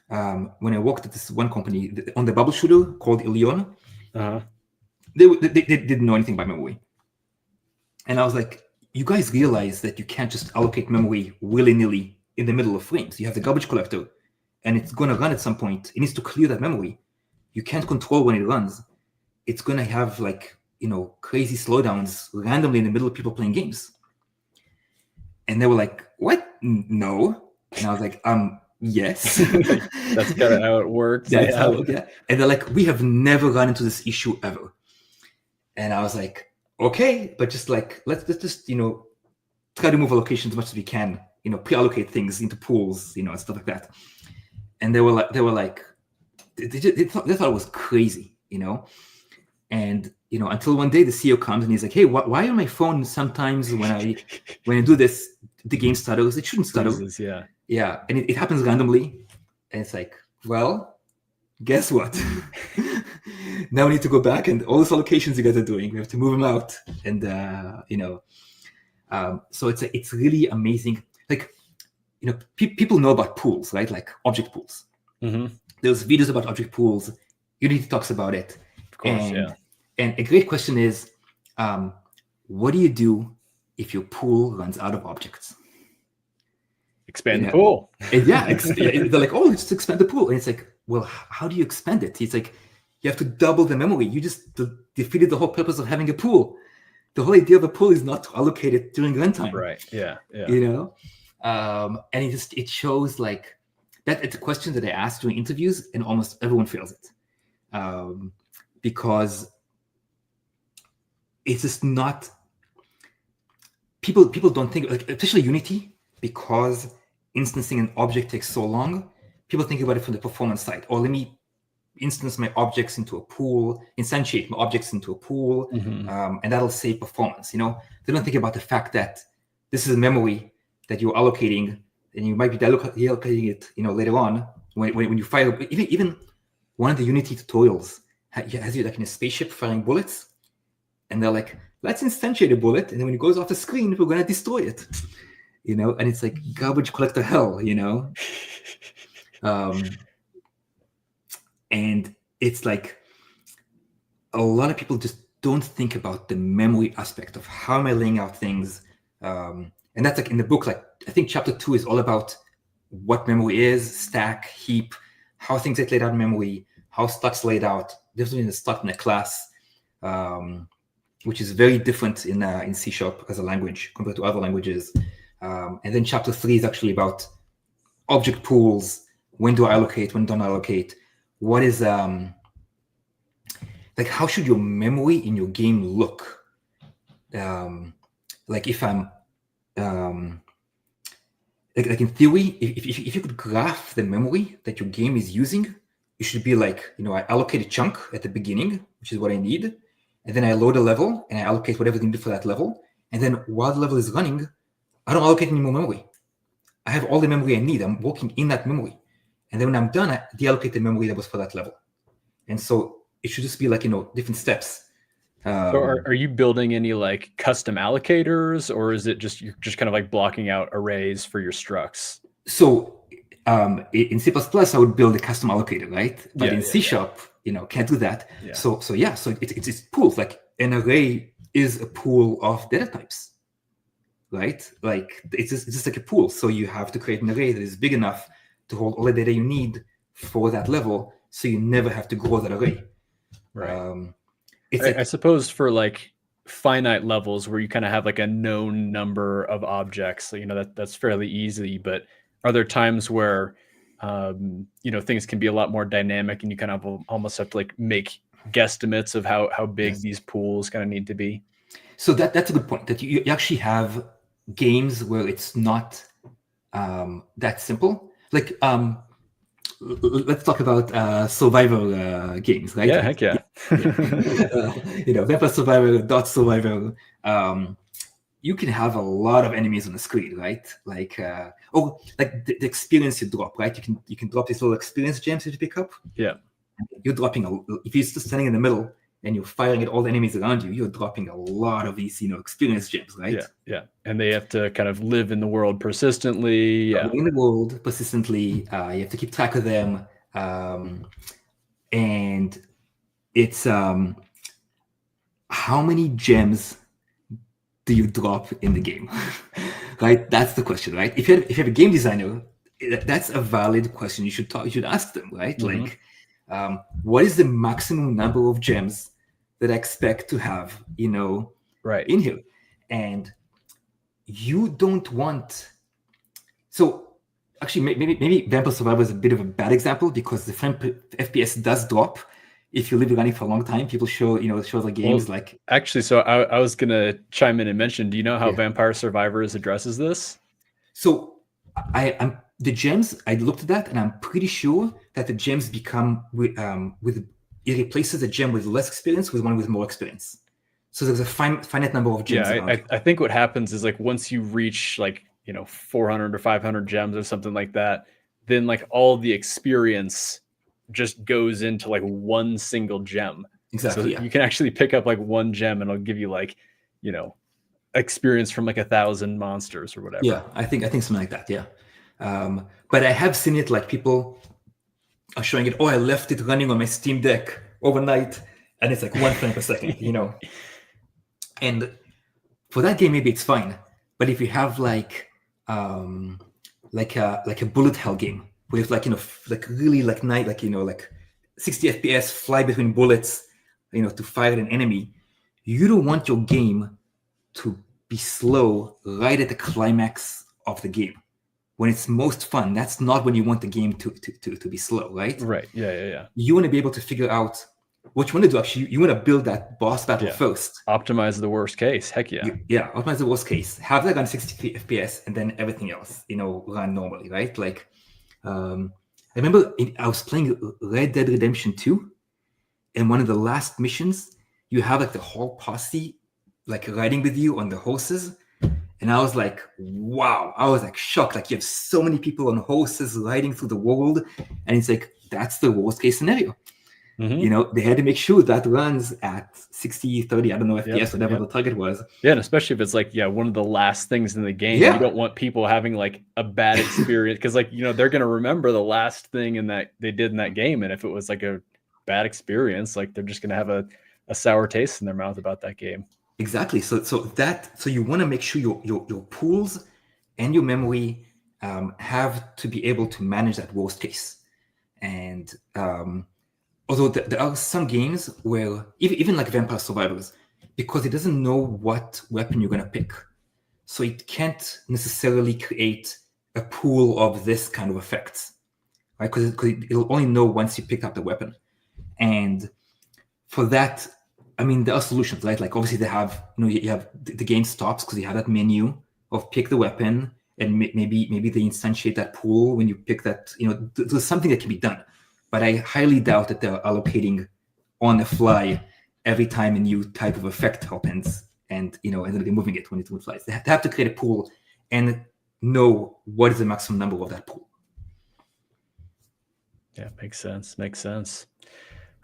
when I worked at this one company on the bubble shooter called Ilion, they didn't know anything about memory. And I was like, you guys realize that you can't just allocate memory willy-nilly in the middle of frames. You have the garbage collector, and it's going to run at some point. It needs to clear that memory. You can't control when it runs. It's going to have crazy slowdowns randomly in the middle of people playing games. And they were like, what? No. And I was like, yes. That's kind of how it works. That's how, yeah. And they're like, we have never run into this issue ever. And I was like, okay, but just like, let's just, try to move allocations as much as we can, pre-allocate things into pools, and stuff like that. And they were like, they thought it was crazy, and, until one day the CEO comes and he's like, hey, why on my phone sometimes when I do this, the game stutters? It shouldn't stutter. Jesus, yeah. Yeah. And it happens randomly. And it's like, well, guess what? Now we need to go back and all those allocations you guys are doing, we have to move them out. And, so it's really amazing. Like, people know about pools, right? Like object pools. Mm-hmm. There's videos about object pools. Unity talks about it. Of course, yeah. And a great question is, what do you do if your pool runs out of objects? Expand the pool. And they're like, oh, just expand the pool. And it's like, well, how do you expand it? It's like, you have to double the memory. You just defeated the whole purpose of having a pool. The whole idea of a pool is not to allocate it during runtime. Right, yeah. And it shows like that. It's a question that I ask during interviews, and almost everyone fails it. Because it's just not, people don't think, like, especially Unity, because instancing an object takes so long, people think about it from the performance side. Or let me instance my objects into a pool, instantiate my objects into a pool, and that'll save performance. They don't think about the fact that this is a memory that you're allocating, and you might be allocating it, later on when you fire. Even one of the Unity tutorials has you like in a spaceship firing bullets, and they're like, let's instantiate a bullet, and then when it goes off the screen, we're going to destroy it. And it's like garbage collector hell, and it's like a lot of people just don't think about the memory aspect of how am I laying out things. And that's like in the book, like I think chapter 2 is all about what memory is, stack, heap, how things get laid out in memory, how structs laid out, difference between a struct and a class, which is very different in C# as a language compared to other languages. And then chapter 3 is actually about object pools. When do I allocate? When don't I allocate? What is like, how should your memory in your game look? Like if I'm like in theory, if you could graph the memory that your game is using, it should be like, I allocate a chunk at the beginning, which is what I need, and then I load a level and I allocate whatever's needed for that level, and then while the level is running, I don't allocate any more memory. I have all the memory I need. I'm working in that memory, and then when I'm done, I deallocate the memory that was for that level. And so it should just be like different steps. So are you building any like custom allocators, or is it just you're just kind of like blocking out arrays for your structs? So in C++, I would build a custom allocator, right? But in C#, can't do that. Yeah. So it's pools. Like an array is a pool of data types, right? Like it's just like a pool. So you have to create an array that is big enough to hold all the data you need for that level, so you never have to grow that array. Right. I suppose for like finite levels where you kind of have like a known number of objects, so, that's fairly easy. But are there times where, things can be a lot more dynamic and you kind of almost have to like make guesstimates of how big these pools kind of need to be? So that's a good point, that you actually have games where it's not that simple. Like, let's talk about survival games, right? Yeah, heck yeah. Vampire Survivor, Dot Survivor. You can have a lot of enemies on the screen, right? Like, the experience you drop, right? You can drop these little experience gems that you pick up. Yeah. You're dropping if you're just standing in the middle and you're firing at all the enemies around you, you're dropping a lot of these, experience gems, right? Yeah. And they have to kind of live in the world persistently. Yeah. In the world persistently, you have to keep track of them, and it's how many gems do you drop in the game, right? That's the question, right? If you have a game designer, that's a valid question. You should ask them, right? Mm-hmm. Like, what is the maximum number of gems that I expect to have, right in here? And you don't want. So actually, maybe Vampire Survivor is a bit of a bad example, because the FPS does drop if you leave it running for a long time. People show the games like. Actually, so I was gonna chime in and mention. Do you know how Vampire Survivors addresses this? So I'm the gems. I looked at that, and I'm pretty sure that the gems become it replaces a gem with less experience with one with more experience. So there's a finite number of gems. Yeah, I think what happens is like once you reach like 400 or 500 gems or something like that, then like all the experience just goes into like one single gem. Exactly. So you can actually pick up like one gem and it'll give you like experience from like 1,000 monsters or whatever. Yeah, I think something like that. Yeah, but I have seen it like people are showing it. Oh, I left it running on my Steam Deck overnight, and it's like 1 frame per second. And for that game, maybe it's fine. But if you have like a bullet hell game with like really like night, like 60 FPS, fly between bullets, to fire at an enemy, you don't want your game to be slow right at the climax of the game. When it's most fun, that's not when you want the game to be slow, right? Right. Yeah. You want to be able to figure out what you want to do. Actually, you want to build that boss battle first. Optimize the worst case. Heck yeah. Optimize the worst case. Have that run 60 FPS, and then everything else, run normally, right? Like, I remember I was playing Red Dead Redemption 2, and one of the last missions, you have like the whole posse like riding with you on the horses. And I was like, wow, I was like shocked. Like, you have so many people on horses riding through the world. And it's like, that's the worst case scenario. Mm-hmm. They had to make sure that runs at 60, 30, I don't know, FPS, whatever the target was. Yeah, and especially if it's like, one of the last things in the game. You don't want people having like a bad experience, because like, they're going to remember the last thing that they did in that game. And if it was like a bad experience, like they're just going to have a sour taste in their mouth about that game. Exactly. So you want to make sure your pools and your memory have to be able to manage that worst case. And although there are some games where even like Vampire Survivors, because it doesn't know what weapon you're going to pick. So it can't necessarily create a pool of this kind of effects, right? Because it'll only know once you pick up the weapon. And for that, I mean, there are solutions, right? Like obviously they have, you have the game stops because you have that menu of pick the weapon, and maybe they instantiate that pool when you pick that, there's something that can be done. But I highly doubt that they're allocating on the fly every time a new type of effect happens, and and then they're moving it when it flies. They have to create a pool and know what is the maximum number of that pool. Yeah, makes sense.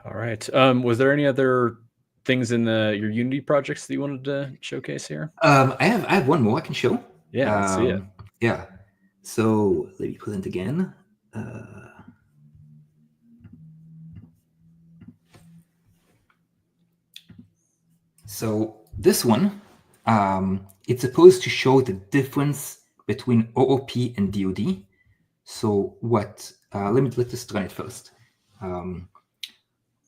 All right. Was there any other things in your Unity projects that you wanted to showcase here? I have one more I can show. Yeah, let's see it. Yeah. So let me present again. So this one, it's supposed to show the difference between OOP and DoD. So what? Let's just run it first.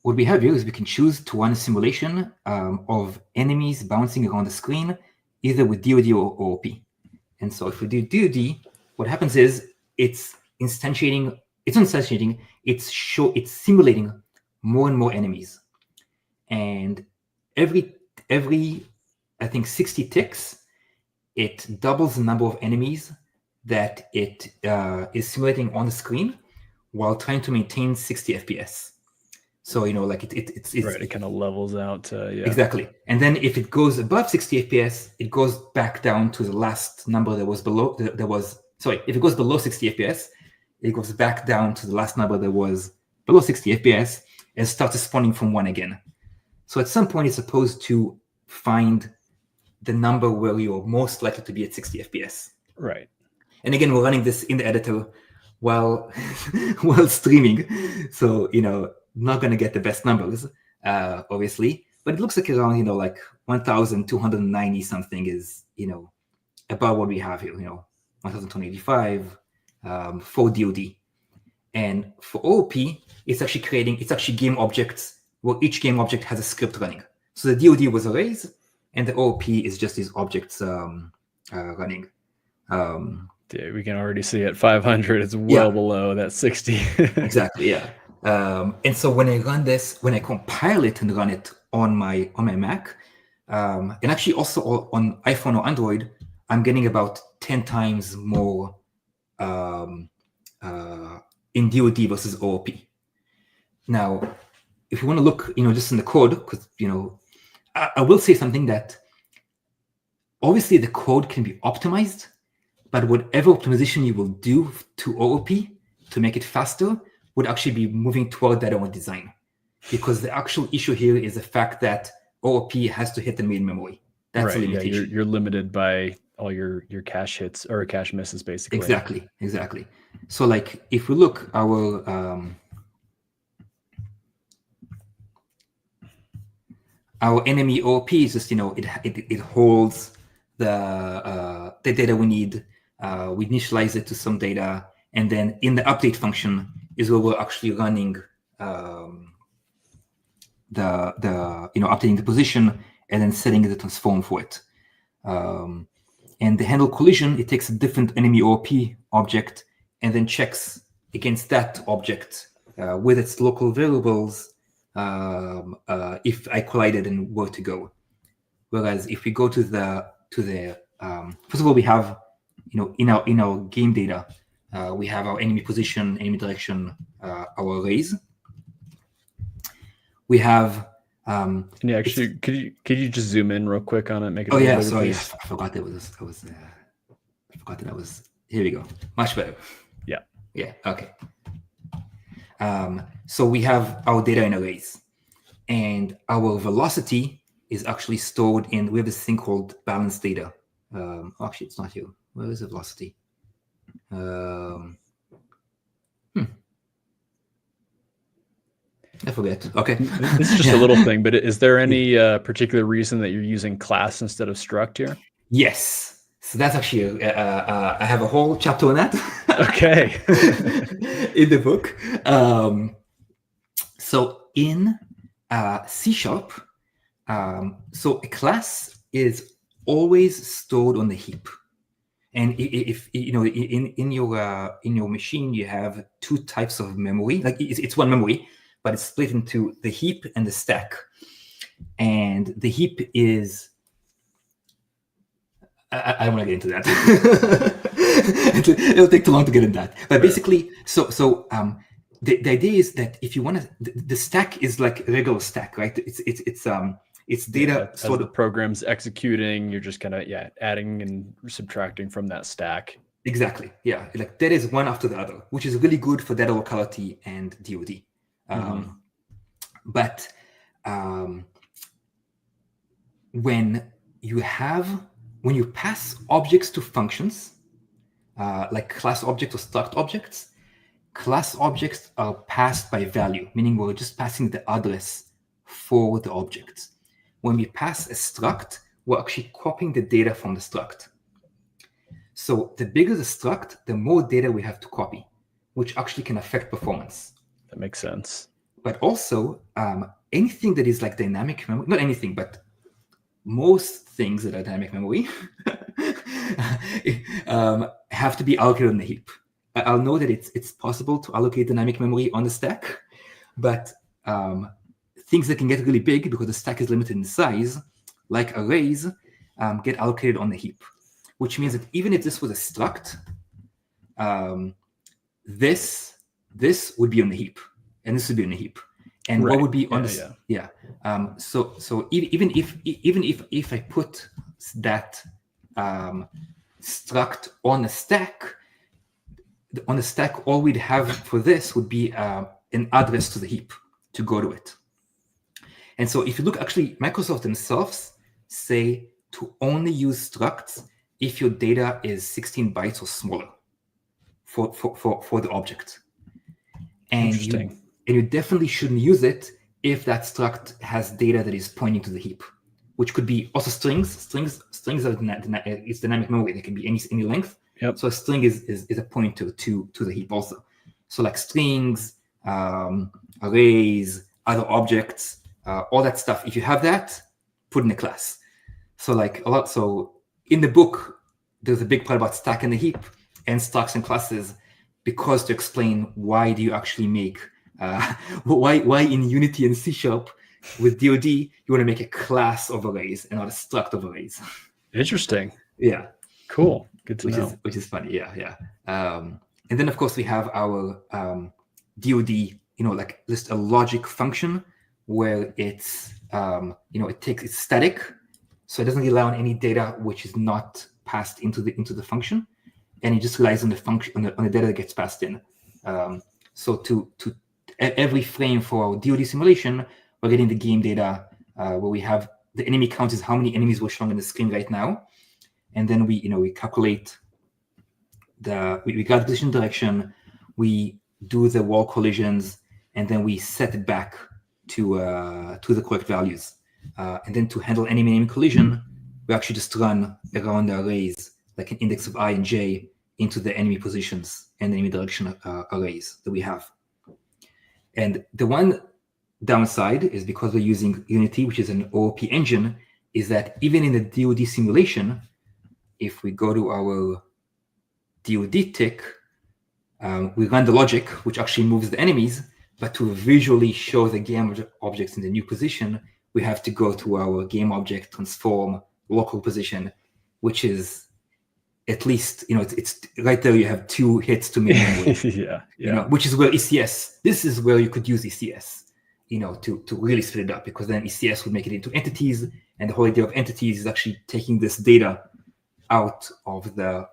What we have here is we can choose to run a simulation of enemies bouncing around the screen, either with DoD or OOP. And so if we do DoD, what happens is it's instantiating. It's simulating more and more enemies, and every I think 60 ticks, it doubles the number of enemies that it is simulating on the screen while trying to maintain 60 FPS. So like it's right. It kind of levels out. Yeah. Exactly. And then if it goes above 60 FPS, it goes back down to the last number that was below. If it goes below 60 FPS, it goes back down to the last number that was below 60 FPS and starts spawning from 1 again. So at some point, it's supposed to find the number where you're most likely to be at 60 FPS. Right. And again, we're running this in the editor while streaming. So, not going to get the best numbers, obviously. But it looks like around, like 1,290 something is, about what we have here, 1,285 for DoD. And for OOP, it's actually game objects where each game object has a script running. So the DoD was arrays, and the OOP is just these objects running. Yeah, we can already see at 500, it's well below that 60. Exactly, yeah. And so when I run this, when I compile it and run it on my Mac, and actually also on iPhone or Android, I'm getting about 10 times more in DoD versus OOP. Now, if you want to look, just in the code, because I will say something that obviously the code can be optimized, but whatever optimization you will do to OOP to make it faster would actually be moving toward that on design, because the actual issue here is the fact that OOP has to hit the main memory. That's a limitation. Yeah, you're limited by all your cache hits or cache misses, basically. Exactly. So, like, if we look our enemy OOP is just it holds the data we need. We initialize it to some data, and then in the update function is where we're actually running updating the position and then setting the transform for it. And the handle collision, it takes a different enemy OOP object and then checks against that object with its local variables if I collided and where to go. Whereas if we go to the first of all, we have in our game data, we have our enemy position, enemy direction, our arrays. We have actually, could you just zoom in real quick on it? Make it. Oh yeah, sorry, I forgot that I was. Here we go. Much better. Yeah. Okay. So we have our data in arrays, and our velocity is actually stored in. We have this thing called balance data. Actually, it's not here. Where is the velocity? I forget. Okay. This is just a little thing, but is there any particular reason that you're using class instead of struct here? Yes. So that's actually, I have a whole chapter on that. Okay. In the book. So in C#, So a class is always stored on the heap. And if you know, in your machine, you have two types of memory. Like it's one memory, but it's split into the heap and the stack. And the heap is, I don't want to get into that. It'll take too long to get into that. But basically, the idea is that if you want to, the stack is like a regular stack, right? It's data as the program's executing, you're just kind of adding and subtracting from that stack. Exactly. Yeah. Like that is one after the other, which is really good for data locality and DoD. But when you pass objects to functions, like class objects or struct objects, class objects are passed by value, meaning we're just passing the address for the objects. When we pass a struct, we're actually copying the data from the struct. So the bigger the struct, the more data we have to copy, which actually can affect performance. That makes sense. But also, anything that is like dynamic memory, not anything, but most things that are dynamic memory have to be allocated on the heap. I'll know that it's possible to allocate dynamic memory on the stack, but things that can get really big because the stack is limited in size, like arrays, get allocated on the heap, which means that even if this was a struct, this would be on the heap, and this would be on the heap. And what would be on this? Yeah. So even if I put that struct on the stack, all we'd have for this would be an address to the heap to go to it. And so if you look, actually, Microsoft themselves say to only use structs if your data is 16 bytes or smaller for the object. And you definitely shouldn't use it if that struct has data that is pointing to the heap, which could be also strings. Strings are it's dynamic memory. They can be any length. Yep. So a string is a pointer to the heap also. So like strings, arrays, other objects, all that stuff. If you have that, put in a class. So So in the book, there's a big part about stack and the heap and structs and classes, because to explain why do you actually make why in Unity and C# with DoD you want to make a class of arrays and not a struct of arrays. Interesting. Yeah. Cool. Good to know. Which is funny. Yeah. And then of course we have our DoD, like just a logic function where it's it's static, so it doesn't rely on any data which is not passed into the function, and it just relies on the function on the data that gets passed in. So to every frame for our DoD simulation, we're getting the game data where we have the enemy count is how many enemies we're showing on the screen right now, and then we calculate we got the position direction, we do the wall collisions, and then we set it back to the correct values. And then to handle enemy collision, we actually just run around the arrays like an index of I and j into the enemy positions and enemy direction arrays that we have. And the one downside is because we're using Unity, which is an OOP engine, is that even in the DoD simulation, if we go to our DoD tick, we run the logic, which actually moves the enemies, but to visually show the game objects in the new position, we have to go to our game object transform local position, which is at least, it's right there. You have 2 hits to make memory. Which is where ECS, this is where you could use ECS, to really split it up, because then ECS would make it into entities, and the whole idea of entities is actually taking this data out of the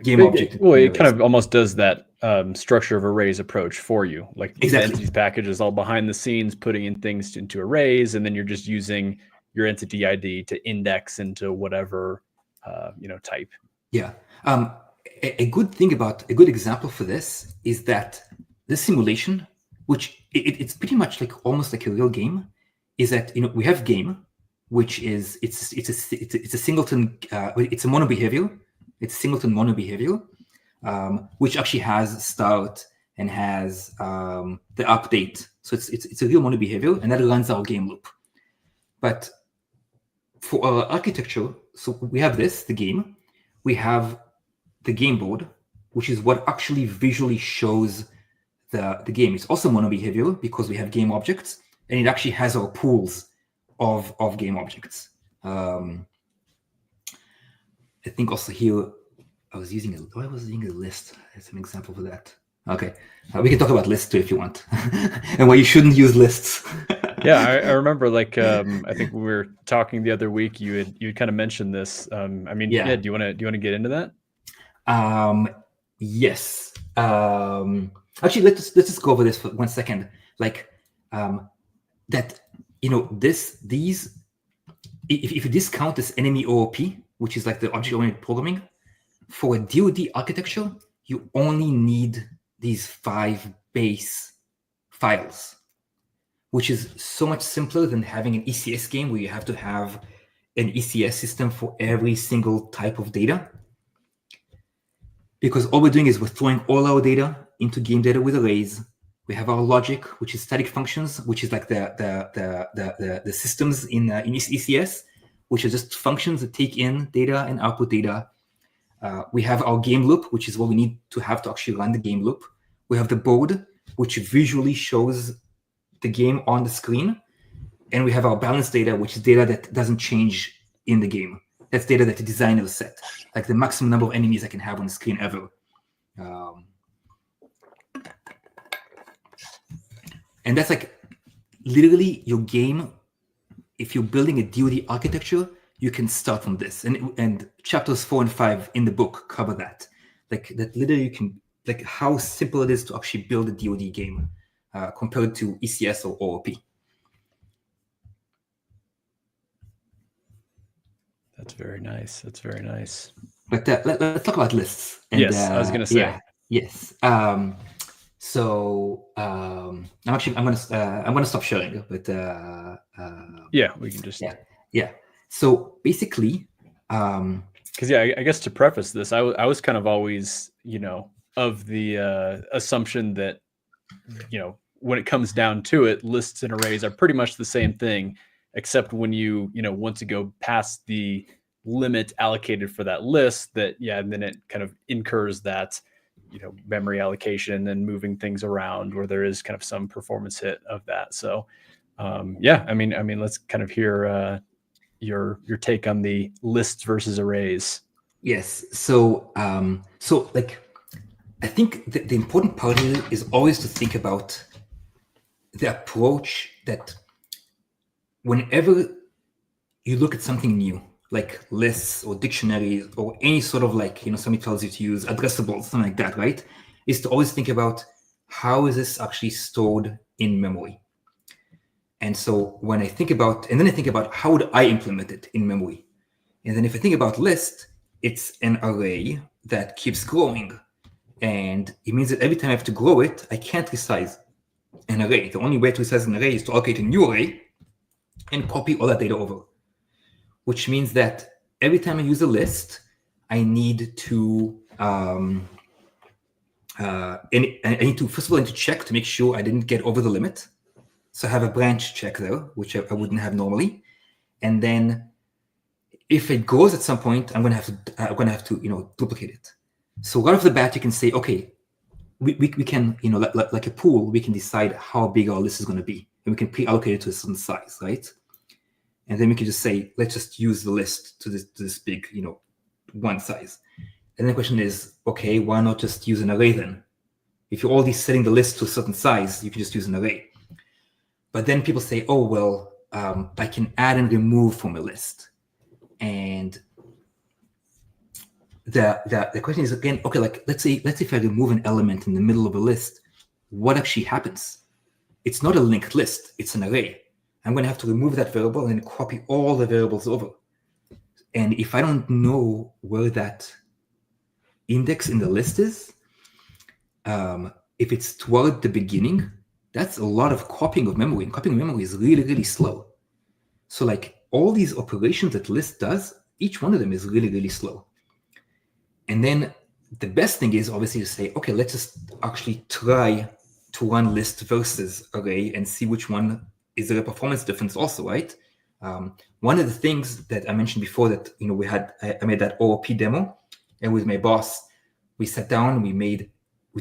game object. It kind of almost does that structure of arrays approach for you. Like exactly. The entities package is all behind the scenes, putting in things into arrays, and then you're just using your entity ID to index into whatever type. Yeah. A good example for this is that this simulation, which it's pretty much like almost like a real game, is that we have game, which is it's a singleton, it's a monobehavioral. It's singleton monobehavioral, which actually has start and has the update. So it's a real monobehavioral, and that runs our game loop. But for our architecture, so we have the game. We have the game board, which is what actually visually shows the game. It's also mono-behavioral because we have game objects, and it actually has our pools of game objects. I think also here, I was using a list as an example for that. Okay, we can talk about lists too if you want, and why you shouldn't use lists. Yeah, I remember, like, I think we were talking the other week. You had kind of mentioned this. I mean, yeah. Do you want to get into that? Yes. Actually, let's just go over this for 1 second. Like, that, you know, these, if you discount this enemy OOP, which is like the object-oriented programming, for a DoD architecture, you only need these 5 base files, which is so much simpler than having an ECS game where you have to have an ECS system for every single type of data. Because all we're doing is we're throwing all our data into game data with arrays. We have our logic, which is static functions, which is like the systems in ECS, which are just functions that take in data and output data. We have our game loop, which is what we need to have to actually run the game loop. We have the board, which visually shows the game on the screen. And we have our balance data, which is data that doesn't change in the game. That's data that the designer set, like the maximum number of enemies I can have on the screen ever. And that's like literally your game. If you're building a DoD architecture, you can start from this. And chapters 4 and 5 in the book cover that. Like that literally you can, like how simple it is to actually build a DoD game compared to ECS or OOP. That's very nice. That's very nice. But let's talk about lists. And, yes, I was going to say. Yeah, yes. So I'm gonna stop sharing. But yeah, we can just. Yeah. So basically, because I guess to preface this, I was kind of always, you know, of the assumption that, you know, when it comes down to it, lists and arrays are pretty much the same thing, except when you want to go past the limit allocated for that list, and then it kind of incurs that, you know, memory allocation and moving things around where there is kind of some performance hit of that. So I mean, let's kind of hear your take on the lists versus arrays. Yes. So like, I think the important part here is always to think about the approach that whenever you look at something new, like lists or dictionaries or any sort of, like, you know, somebody tells you to use addressables, something like that, right? Is to always think about how is this actually stored in memory. And so when I think about, and then I think about how would I implement it in memory? And then if I think about list, it's an array that keeps growing. And it means that every time I have to grow it, I can't resize an array. The only way to resize an array is to allocate a new array and copy all that data over. Which means that every time I use a list, I need to I need to first of all check to make sure I didn't get over the limit. So I have a branch check there, which I wouldn't have normally. And then if it grows at some point, I'm gonna have to duplicate it. So right off the bat, you can say, okay, we can, like a pool, we can decide how big our list is going to be, and we can pre-allocate it to a certain size, right? And then we can just say, let's just use the list to this big, one size. And then the question is, okay, why not just use an array then? If you're already setting the list to a certain size, you can just use an array. But then people say, oh, well, I can add and remove from a list. And the question is, again, okay, like let's say if I remove an element in the middle of a list, what actually happens? It's not a linked list, it's an array. I'm going to have to remove that variable and copy all the variables over. And if I don't know where that index in the list is, if it's toward the beginning, that's a lot of copying of memory. And copying of memory is really, really slow. So like all these operations that list does, each one of them is really, really slow. And then the best thing is obviously to say, okay, let's just actually try to run list versus array and see which one is there a performance difference also, right? One of the things that I mentioned before that, I made that OOP demo, and with my boss, we sat down, we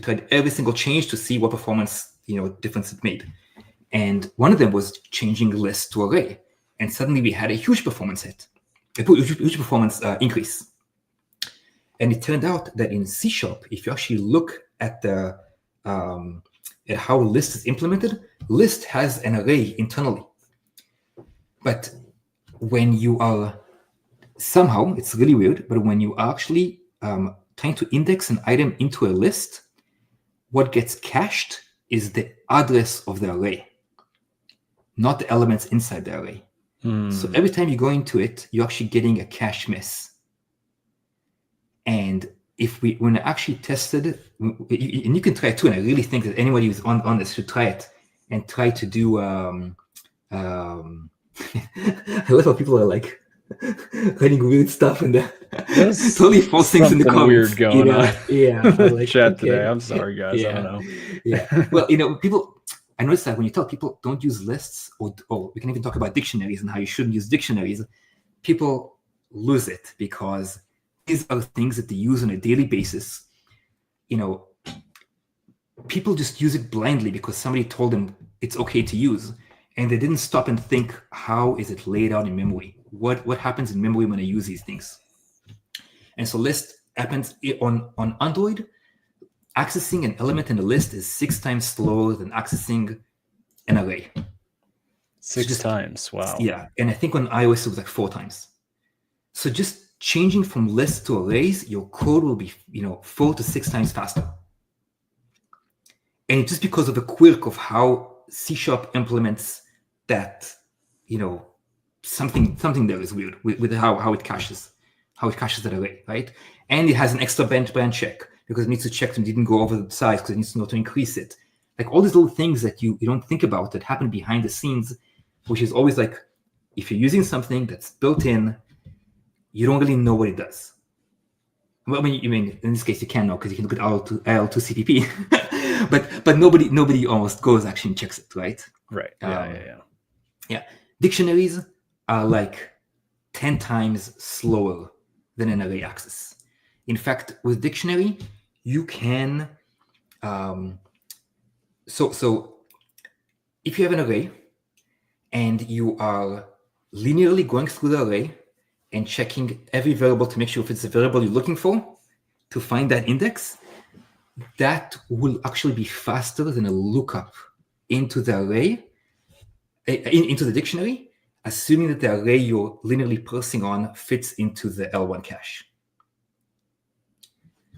tried every single change to see what performance, difference it made. And one of them was changing list to array. And suddenly we had a huge performance hit, a huge performance increase. And it turned out that in C#, if you actually look at the at how list is implemented, list has an array internally. But when you are somehow, it's really weird, but when you are actually trying to index an item into a list, what gets cached is the address of the array, not the elements inside the array. So every time you go into it, you're actually getting a cache miss. And when I actually tested, and you can try it too, and I really think that anybody who's on this should try it and try to do. I love how people are like writing weird stuff and totally false things in the comments. Weird going on. Yeah, like, chat today. I'm sorry, guys. Yeah. I don't know. Yeah. Well, people. I noticed that when you tell people don't use lists, or we can even talk about dictionaries and how you shouldn't use dictionaries, people lose it because these are things that they use on a daily basis. People just use it blindly because somebody told them it's okay to use, and they didn't stop and think, how is it laid out in memory? What happens in memory when I use these things? And so list happens on Android. Accessing an element in a list is 6 times slower than accessing an array. 6 times, wow. Yeah, and I think on iOS it was like 4 times. So just changing from lists to arrays, your code will be 4 to 6 times faster. And just because of the quirk of how C# implements that, something there is weird with how it caches that array, right? And it has an extra branch check, because it needs to check that it didn't go over the size, because it needs to know to increase it. Like all these little things that you don't think about that happen behind the scenes, which is always like, if you're using something that's built in, you don't really know what it does. Well, in this case, you can know, because you can look at IL2 CPP, but nobody almost goes actually and checks it, right? Right. Yeah. Dictionaries are like 10 times slower than an array access. In fact, with dictionary, you can, so if you have an array and you are linearly going through the array and checking every variable to make sure if it's the variable you're looking for, to find that index, that will actually be faster than a lookup into the array, into the dictionary, assuming that the array you're linearly parsing on fits into the L1 cache.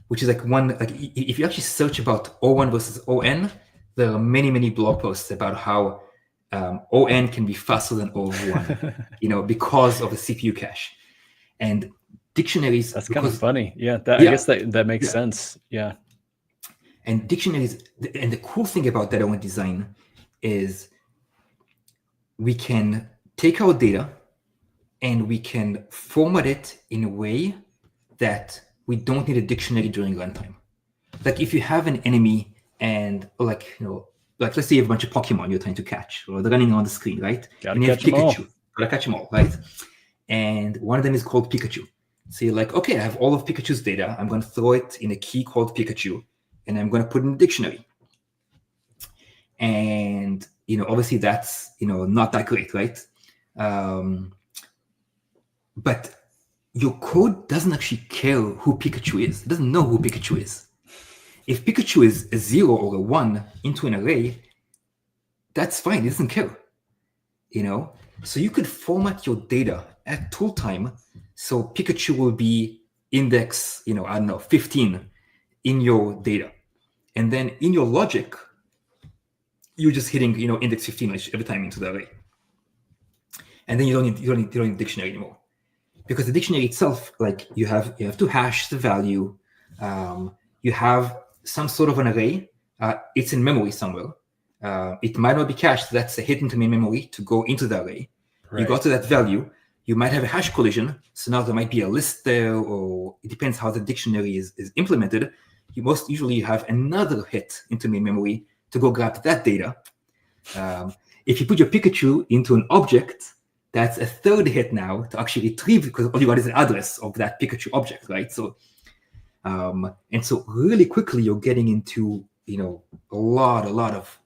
Which is if you actually search about O1 versus ON, there are many, many blog posts about how ON can be faster than O1, because of the CPU cache. And dictionaries... That's kind of funny. Yeah, I guess that makes sense. Yeah. And dictionaries, and the cool thing about data ON design is we can take our data and we can format it in a way that we don't need a dictionary during runtime. Like if you have an enemy and let's say you have a bunch of Pokemon you're trying to catch, or they're running on the screen, right? And you have Pikachu. Gotta catch them all, right? And one of them is called Pikachu. So you're like, okay, I have all of Pikachu's data. I'm going to throw it in a key called Pikachu, and I'm going to put it in the dictionary. And obviously that's not that great, right? But your code doesn't actually care who Pikachu is. It doesn't know who Pikachu is. If Pikachu is a 0 or a 1 into an array, that's fine. It doesn't care. So you could format your data at tool time so Pikachu will be index, 15 in your data. And then in your logic, you're just hitting, index 15 every time into the array. And then you don't need dictionary anymore. Because the dictionary itself, you have to hash the value. You have some sort of an array. It's in memory somewhere. It might not be cached. That's a hit into main memory to go into the array. Right. You got to that value. You might have a hash collision. So now there might be a list there, or it depends how the dictionary is implemented. You most usually have another hit into main memory to go grab that data. If you put your Pikachu into an object, that's a third hit now to actually retrieve, because all you got is an address of that Pikachu object, right? So, and so really quickly you're getting into, a lot of,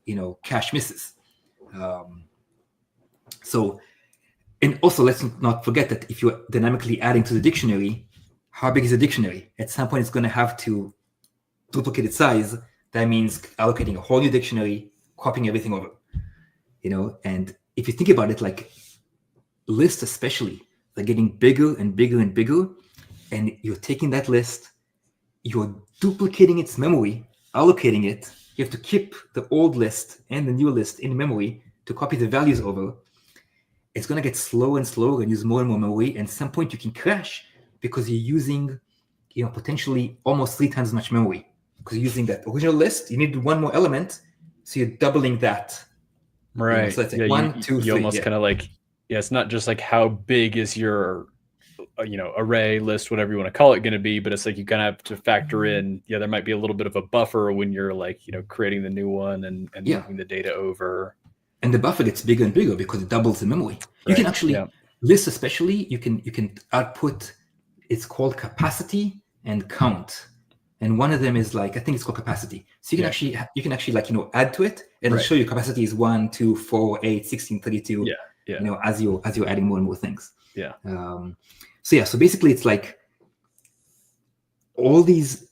cache misses. So, and also let's not forget that if you're dynamically adding to the dictionary, how big is the dictionary? At some point, it's going to have to duplicate its size. That means allocating a whole new dictionary, copying everything over, and if you think about it, like lists especially, they're getting bigger and bigger and bigger, and you're taking that list, you're duplicating its memory, allocating it. You have to keep the old list and the new list in memory to copy the values over. It's going to get slower and slower and use more and more memory. And at some point you can crash because you're using, potentially almost 3 times as much memory, because you're using that original list. You need one more element, so you're doubling that. Right. So that's like 1, 2, 3. You almost kind of like, it's not just like how big is your, array, list, whatever you want to call it, going to be, but it's like you kind of have to factor in, there might be a little bit of a buffer when you're like, creating the new one and moving the data over. And the buffer gets bigger and bigger because it doubles the memory. You can actually, lists especially, you can output, it's called capacity and count. And one of them is like, I think it's called capacity. So you can actually like, add to it, and it'll show you capacity is 1, 2, 4, 8, 16, 32, as you're adding more and more things. So basically it's like all these,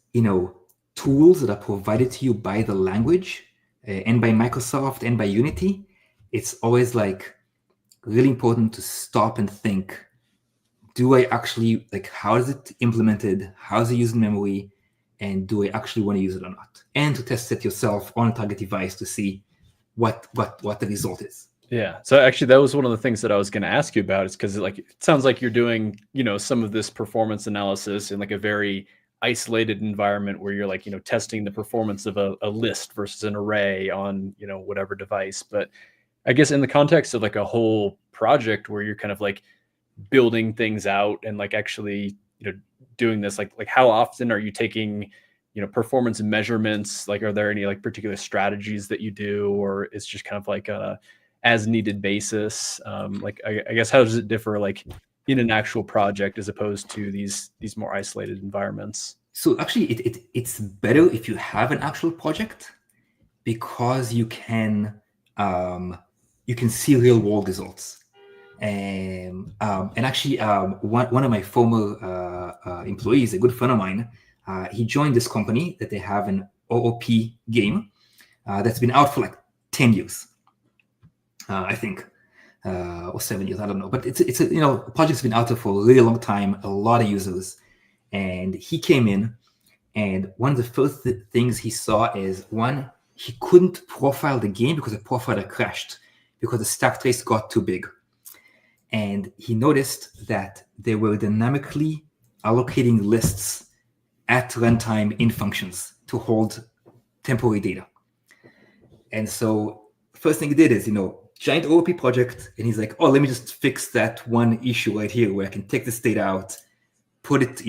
tools that are provided to you by the language and by Microsoft and by Unity. It's always like really important to stop and think, do I actually, like, how is it implemented? How is it used in memory? And do I actually want to use it or not? And to test it yourself on a target device to see what the result is. Yeah. So actually, that was one of the things that I was going to ask you about, is because it sounds like you're doing, some of this performance analysis in like a very isolated environment where you're like, testing the performance of a list versus an array on, whatever device. But I guess in the context of like a whole project where you're kind of like building things out and like actually, doing this, like how often are you taking, performance measurements? Like, are there any like particular strategies that you do, or it's just kind of like a as needed basis? Like, I guess, how does it differ like in an actual project as opposed to these more isolated environments? So actually it's better if you have an actual project, because you can see real world results. And actually, one of my former employees, a good friend of mine, he joined this company that they have an OOP game that's been out for like 10 years, I think, or 7 years, I don't know. But it's a project's been out there for a really long time, a lot of users. And he came in, and one of the first things he saw is, one, he couldn't profile the game because the profiler crashed because the stack trace got too big. And he noticed that they were dynamically allocating lists at runtime in functions to hold temporary data. And so first thing he did is, giant OOP project, and he's like, oh, let me just fix that one issue right here where I can take this data out, put it,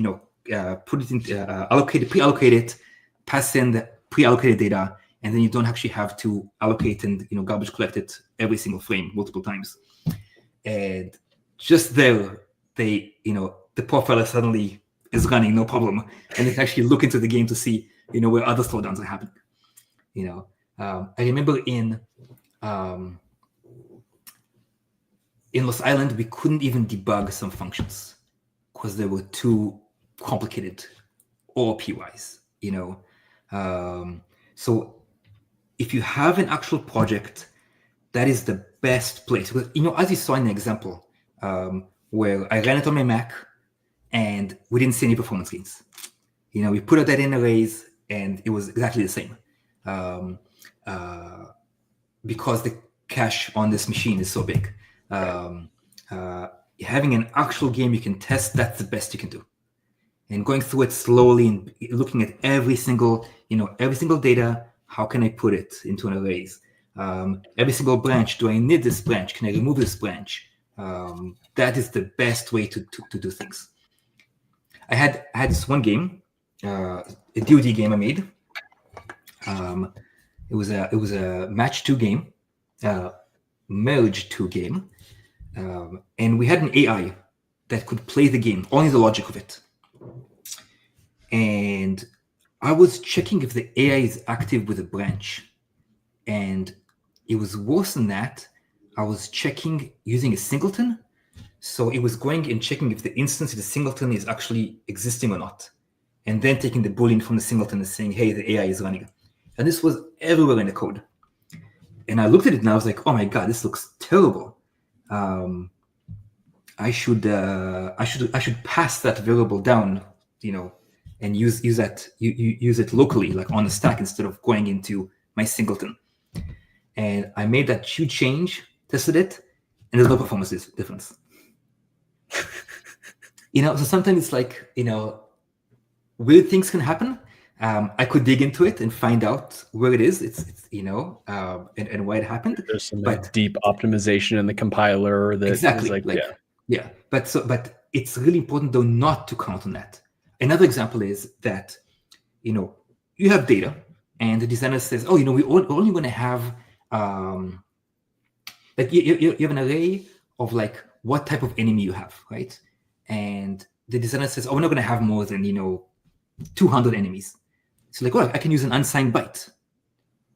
pre-allocate it, pass in the pre-allocated data, and then you don't actually have to allocate and garbage collect it every single frame multiple times. And just there, the profiler suddenly is running no problem, and they can actually look into the game to see where other slowdowns are happening. I remember in Lost Island, we couldn't even debug some functions because they were too complicated OOP-wise. So if you have an actual project, that is the best place. Because, as you saw in the example, where I ran it on my Mac and we didn't see any performance gains. We put out that in arrays and it was exactly the same. Because the cache on this machine is so big. Having an actual game you can test, that's the best you can do. And going through it slowly and looking at every single data, how can I put it into an arrays? Every single branch, do I need this branch? Can I remove this branch? That is the best way to do things. I had this one game, a DoD game I made. It was a match 2 game, merge 2 game. And we had an AI that could play the game, only the logic of it. And I was checking if the AI is active with a branch. And it was worse than that. I was checking using a singleton. So it was going and checking if the instance of the singleton is actually existing or not. And then taking the boolean from the singleton and saying, hey, the AI is running. And this was everywhere in the code. And I looked at it and I was like, oh my God, this looks terrible. I should pass that variable down, and use it locally, like on the stack, instead of going into my singleton. And I made that huge change, tested it, and there's no performance difference. So sometimes it's like, weird things can happen. I could dig into it and find out where it is. It's and why it happened. There's some deep optimization in the compiler that exactly yeah. But it's really important though not to count on that. Another example is that you have data and the designer says, oh, we're only going to have like you have an array of like what type of enemy you have, right? And the designer says, oh, we're not going to have more than 200 enemies. So like, I can use an unsigned byte.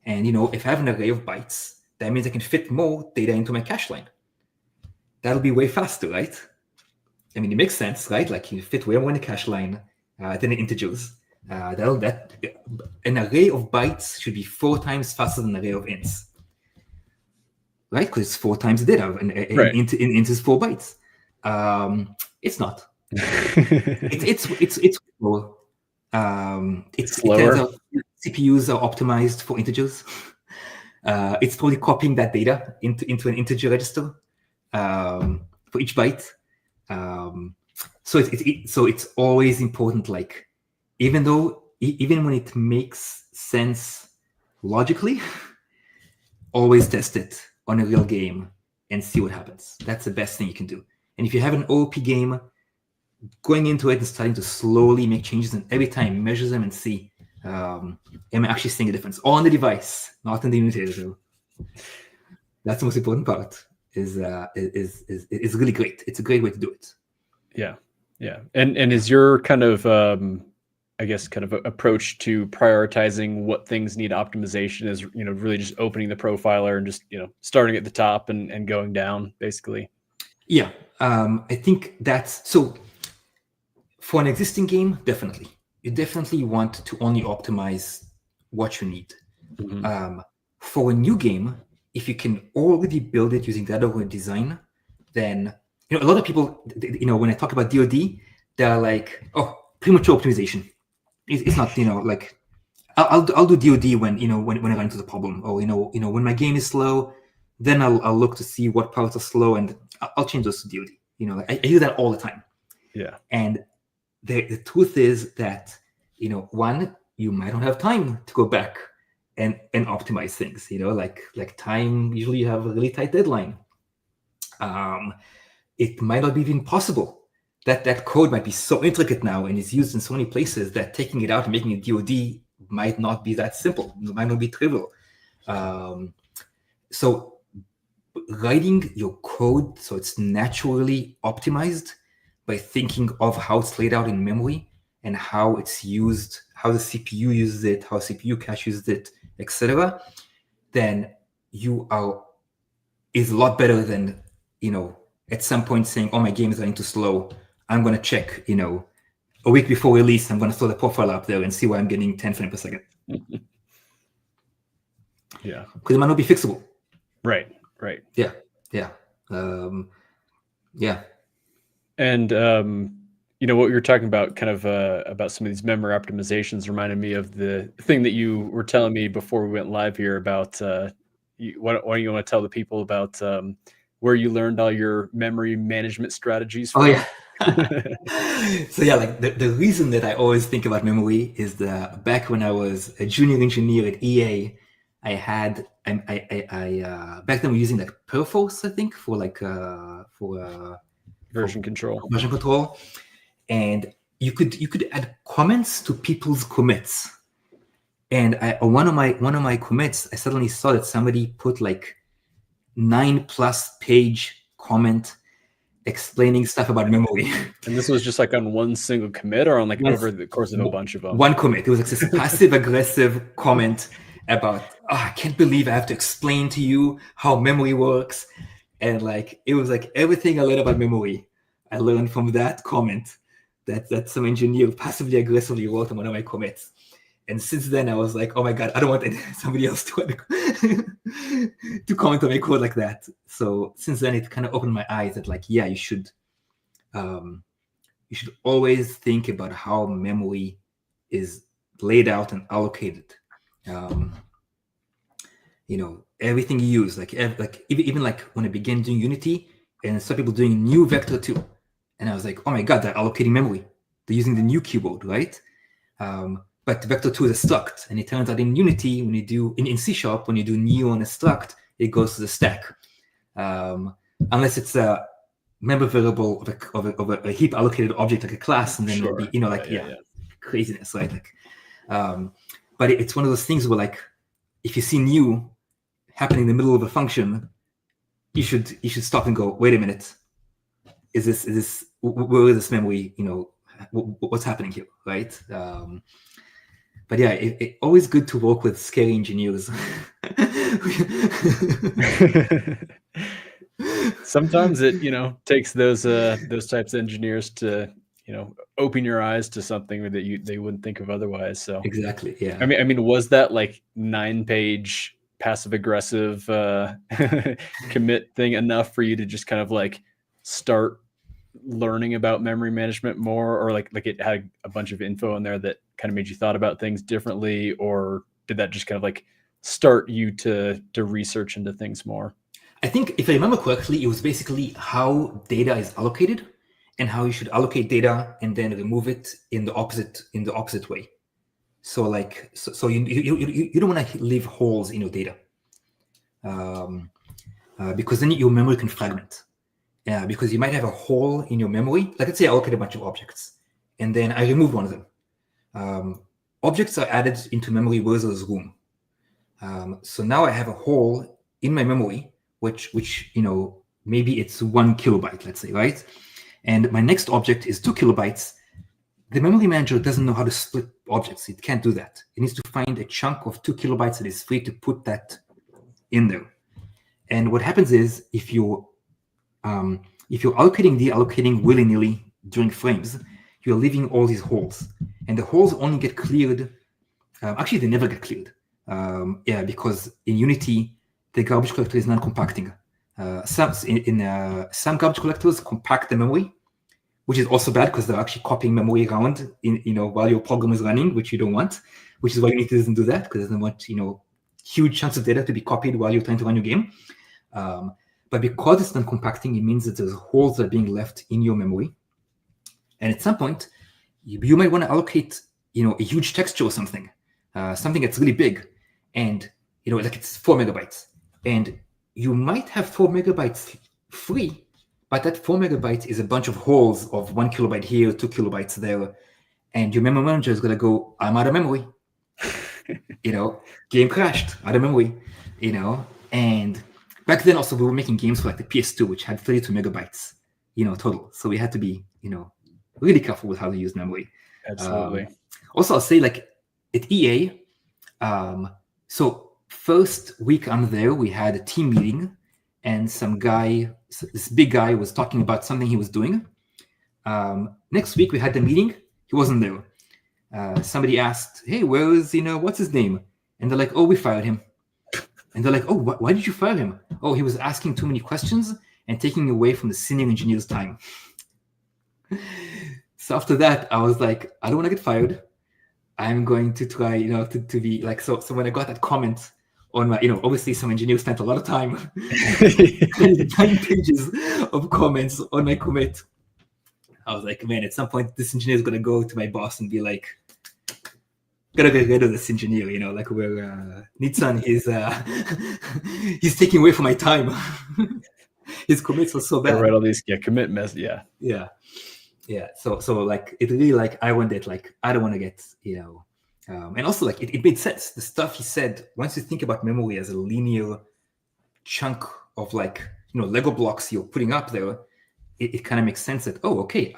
And, if I have an array of bytes, that means I can fit more data into my cache line. That'll be way faster, right? I mean, it makes sense, right? Like you fit way more in the cache line than in integers. An array of bytes should be 4 times faster than an array of ints. Right? Because it's 4 times data, and int is 4 bytes. It's not. It's slow. It's slower. CPUs are optimized for integers. It's totally copying that data into an integer register for each byte. So it's always important. Like even when it makes sense logically, always test it on a real game and see what happens. That's the best thing you can do. And if you have an OOP game, going into it and starting to slowly make changes, and every time measure them and see, am I actually seeing a difference on the device, not in the imitator. That's the most important part. Is really great. It's a great way to do it. Yeah. And is your kind of approach to prioritizing what things need optimization is really just opening the profiler and just starting at the top and going down basically? Yeah, I think that's so. For an existing game, definitely. You definitely want to only optimize what you need. Mm-hmm. For a new game, if you can already build it using data-oriented design, then a lot of people, when I talk about DoD, they're like, oh, premature optimization. It's not, like I'll do DoD when when I run into the problem, or when my game is slow, then I'll look to see what parts are slow and I'll change those to DoD. I hear that all the time. Yeah, and the truth is that one, you might not have time to go back and optimize things. Like time, usually you have a really tight deadline. It might not be even possible. That code might be so intricate now and is used in so many places that taking it out and making it DoD might not be that simple. It might not be trivial. So writing your code so it's naturally optimized by thinking of how it's laid out in memory and how it's used, how the CPU uses it, how CPU cache uses it, etc., then is a lot better than at some point saying, oh, my game is running too slow. I'm going to check, a week before release, I'm going to throw the profile up there and see why I'm getting 10 frames per second. Yeah. Because it might not be fixable. Right. Yeah. And, what you're talking about kind of about some of these memory optimizations reminded me of the thing that you were telling me before we went live here about why don't you want to tell the people about where you learned all your memory management strategies from? Oh, yeah. So yeah, like the reason that I always think about memory is back when I was a junior engineer at EA, I had back then we were using like Perforce, I think, for version control, and you could add comments to people's commits. And on one of my commits, I suddenly saw that somebody put like 9+ page comment explaining stuff about memory. And this was just like on one single commit or on like over the course of a bunch of them? One commit. It was like this passive-aggressive comment about, I can't believe I have to explain to you how memory works. And like, it was like everything I learned about memory, I learned from that comment that some engineer passively aggressively wrote on one of my commits. And since then, I was like, oh my God, I don't want somebody else to comment on my code like that. So since then, it kind of opened my eyes that like, yeah, you should always think about how memory is laid out and allocated. Everything you use, like even like when I began doing Unity and saw people doing new vector 2, and I was like, oh my God, they're allocating memory. They're using the new keyboard, right? But vector 2 is a struct, and it turns out in Unity, when you do in C# when you do new on a struct, it goes to the stack, unless it's a member variable of a heap allocated object like a class, and then it'll be craziness, right? Like, but it's one of those things where like if you see new happening in the middle of a function, you should stop and go, wait a minute, is this where is this memory? What's happening here, right? But yeah, it's always good to work with scary engineers. Sometimes it takes those types of engineers to open your eyes to something that they wouldn't think of otherwise. So exactly, yeah. I mean, was that like 9-page passive aggressive commit thing enough for you to just kind of like start learning about memory management more, or like it had a bunch of info in there that kind of made you thought about things differently, or did that just kind of like start you to research into things more? I think if I remember correctly, it was basically how data is allocated and how you should allocate data and then remove it in the opposite way. So like so you don't want to leave holes in your data, because then your memory can fragment. Yeah, because you might have a hole in your memory. Like let's say I allocate a bunch of objects, and then I remove one of them. Objects are added into memory where there's room. So now I have a hole in my memory, which maybe it's 1 kilobyte, let's say, right? And my next object is 2 kilobytes. The memory manager doesn't know how to split objects. It can't do that. It needs to find a chunk of 2 kilobytes that is free to put that in there. And what happens is if you're allocating willy-nilly during frames, you're leaving all these holes, and the holes only get cleared. Actually, they never get cleared. Because in Unity, the garbage collector is non-compacting. Some garbage collectors compact the memory, which is also bad because they're actually copying memory around while your program is running, which you don't want. Which is why Unity doesn't do that, because it doesn't want huge chunks of data to be copied while you're trying to run your game. But because it's non-compacting, it means that there's holes that are being left in your memory. And at some point, you might want to allocate, a huge texture or something that's really big, and like it's 4 megabytes, and you might have 4 megabytes free, but that 4 megabytes is a bunch of holes of 1 kilobyte here, 2 kilobytes there, and your memory manager is gonna go, I'm out of memory. Game crashed, out of memory. And back then also we were making games for like the PS2, which had 32 megabytes, total. So we had to be, really careful with how to use memory. Absolutely. Also, I'll say like at EA, so first week I'm there, we had a team meeting, and this big guy was talking about something he was doing. Next week we had the meeting, he wasn't there. Somebody asked, hey, where is, what's his name? And they're like, oh, we fired him. And they're like, oh, why did you fire him? Oh, he was asking too many questions and taking away from the senior engineer's time. So after that, I was like, I don't want to get fired. I'm going to try, to be like, so when I got that comment on my, obviously some engineers spent a lot of time, 9 pages of comments on my commit. I was like, man, at some point, this engineer is going to go to my boss and be like, gotta get rid of this engineer, like where Nitzan he's taking away from my time. His commits were so bad. I read all these commit mess. Yeah. So like it really like I wanted like I don't want to get and also like it made sense. The stuff he said, once you think about memory as a linear chunk of like Lego blocks you're putting up there, it kind of makes sense that, oh, okay,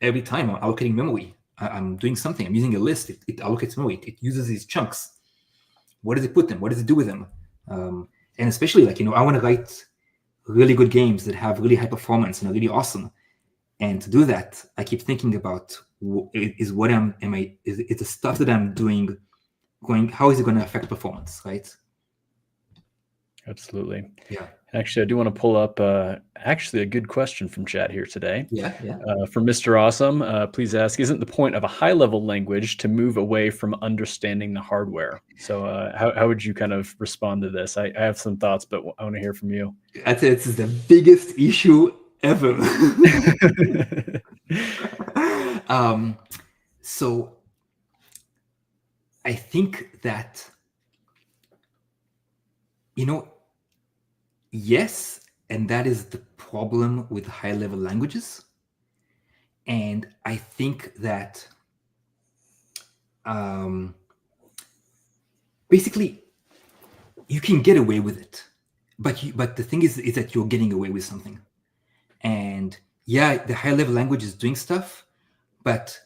every time I'm allocating memory, I'm doing something. I'm using a list. It allocates memory. It uses these chunks. Where does it put them? What does it do with them? And especially I want to write really good games that have really high performance and are really awesome. And to do that, I keep thinking about is the stuff that I'm doing how is it going to affect performance, right? Absolutely. Yeah. Actually, I do want to pull up actually a good question from chat here today. Yeah. From Mr. Awesome, please ask, isn't the point of a high-level language to move away from understanding the hardware? So how would you kind of respond to this? I have some thoughts, but I want to hear from you. I'd say it's the biggest issue ever. So I think that, yes, and that is the problem with high-level languages. And I think that basically you can get away with it, but the thing is that you're getting away with something. And yeah, the high-level language is doing stuff, but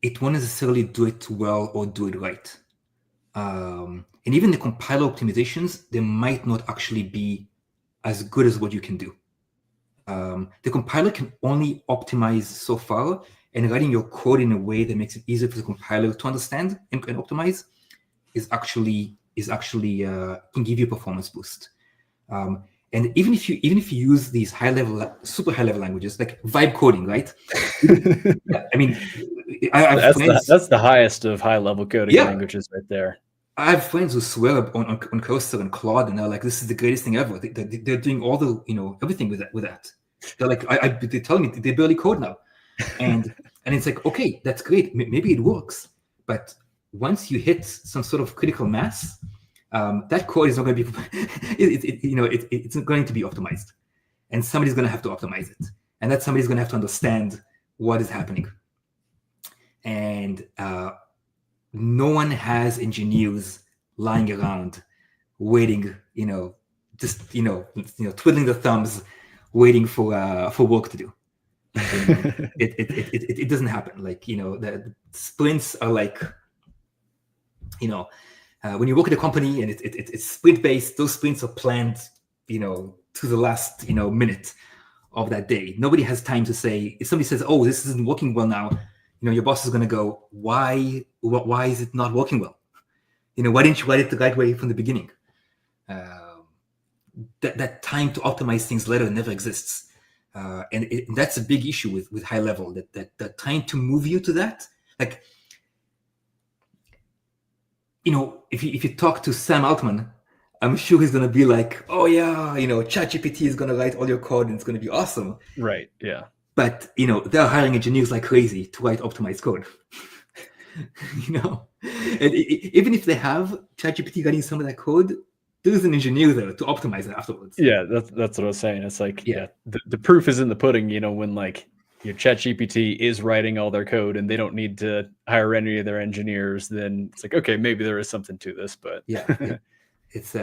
it won't necessarily do it well or do it right. And even the compiler optimizations, they might not actually be as good as what you can do. The compiler can only optimize so far, and writing your code in a way that makes it easier for the compiler to understand and optimize is actually can give you a performance boost. And even if you use these super high level languages like vibe coding, right? I mean, that's the highest of high level coding languages right there. I have friends who swear on Coaster and Claude, and they're like, "This is the greatest thing ever." They're doing all the everything with that. They're like, they're telling me they barely code now, and it's like, okay, that's great. Maybe it works, but once you hit some sort of critical mass, that code is not going to be it's not going to be optimized, and somebody's going to have to optimize it, and that somebody's going to have to understand what is happening, and no one has engineers lying around waiting, just twiddling their thumbs, waiting for work to do. It doesn't happen. The sprints are like, when you work at a company and it's sprint based, those sprints are planned, to the last minute of that day. Nobody has time to say, if somebody says, "Oh, this isn't working well now," your boss is going to go, why is it not working well? Why didn't you write it the right way from the beginning? That time to optimize things later never exists. And that's a big issue with high level, that trying to move you to that. Like, if you talk to Sam Altman, I'm sure he's going to be like, "Oh yeah, ChatGPT is going to write all your code and it's going to be awesome." Right, yeah. But, they're hiring engineers like crazy to write optimized code. And even if they have ChatGPT writing some of that code, there's an engineer there to optimize it afterwards. Yeah, that's what I was saying. It's like, the proof is in the pudding, when your ChatGPT is writing all their code and they don't need to hire any of their engineers, then it's like, okay, maybe there is something to this, but it's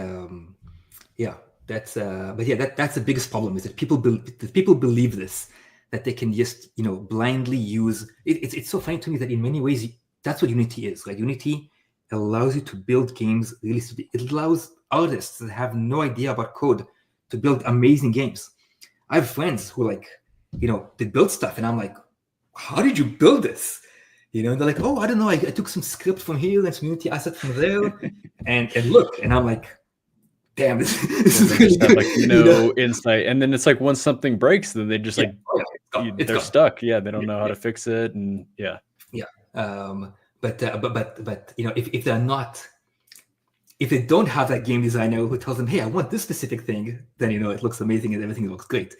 that's the biggest problem, is that people believe this, that they can just blindly use it. It's so funny to me that in many ways that's what Unity is. Like, Unity allows you to build games realistically. It allows artists that have no idea about code to build amazing games. I have friends who they build stuff, and I'm like, "How did you build this?" And they're like, "Oh, I don't know. I took some script from here and some Unity asset from there, and look." And I'm like, "Damn, this is really good." Have, insight. And then it's like, once something breaks, then they just they're stuck. Yeah, they don't know how to fix it, and But if they're not, if they don't have that game designer who tells them, "Hey, I want this specific thing," then it looks amazing and everything looks great.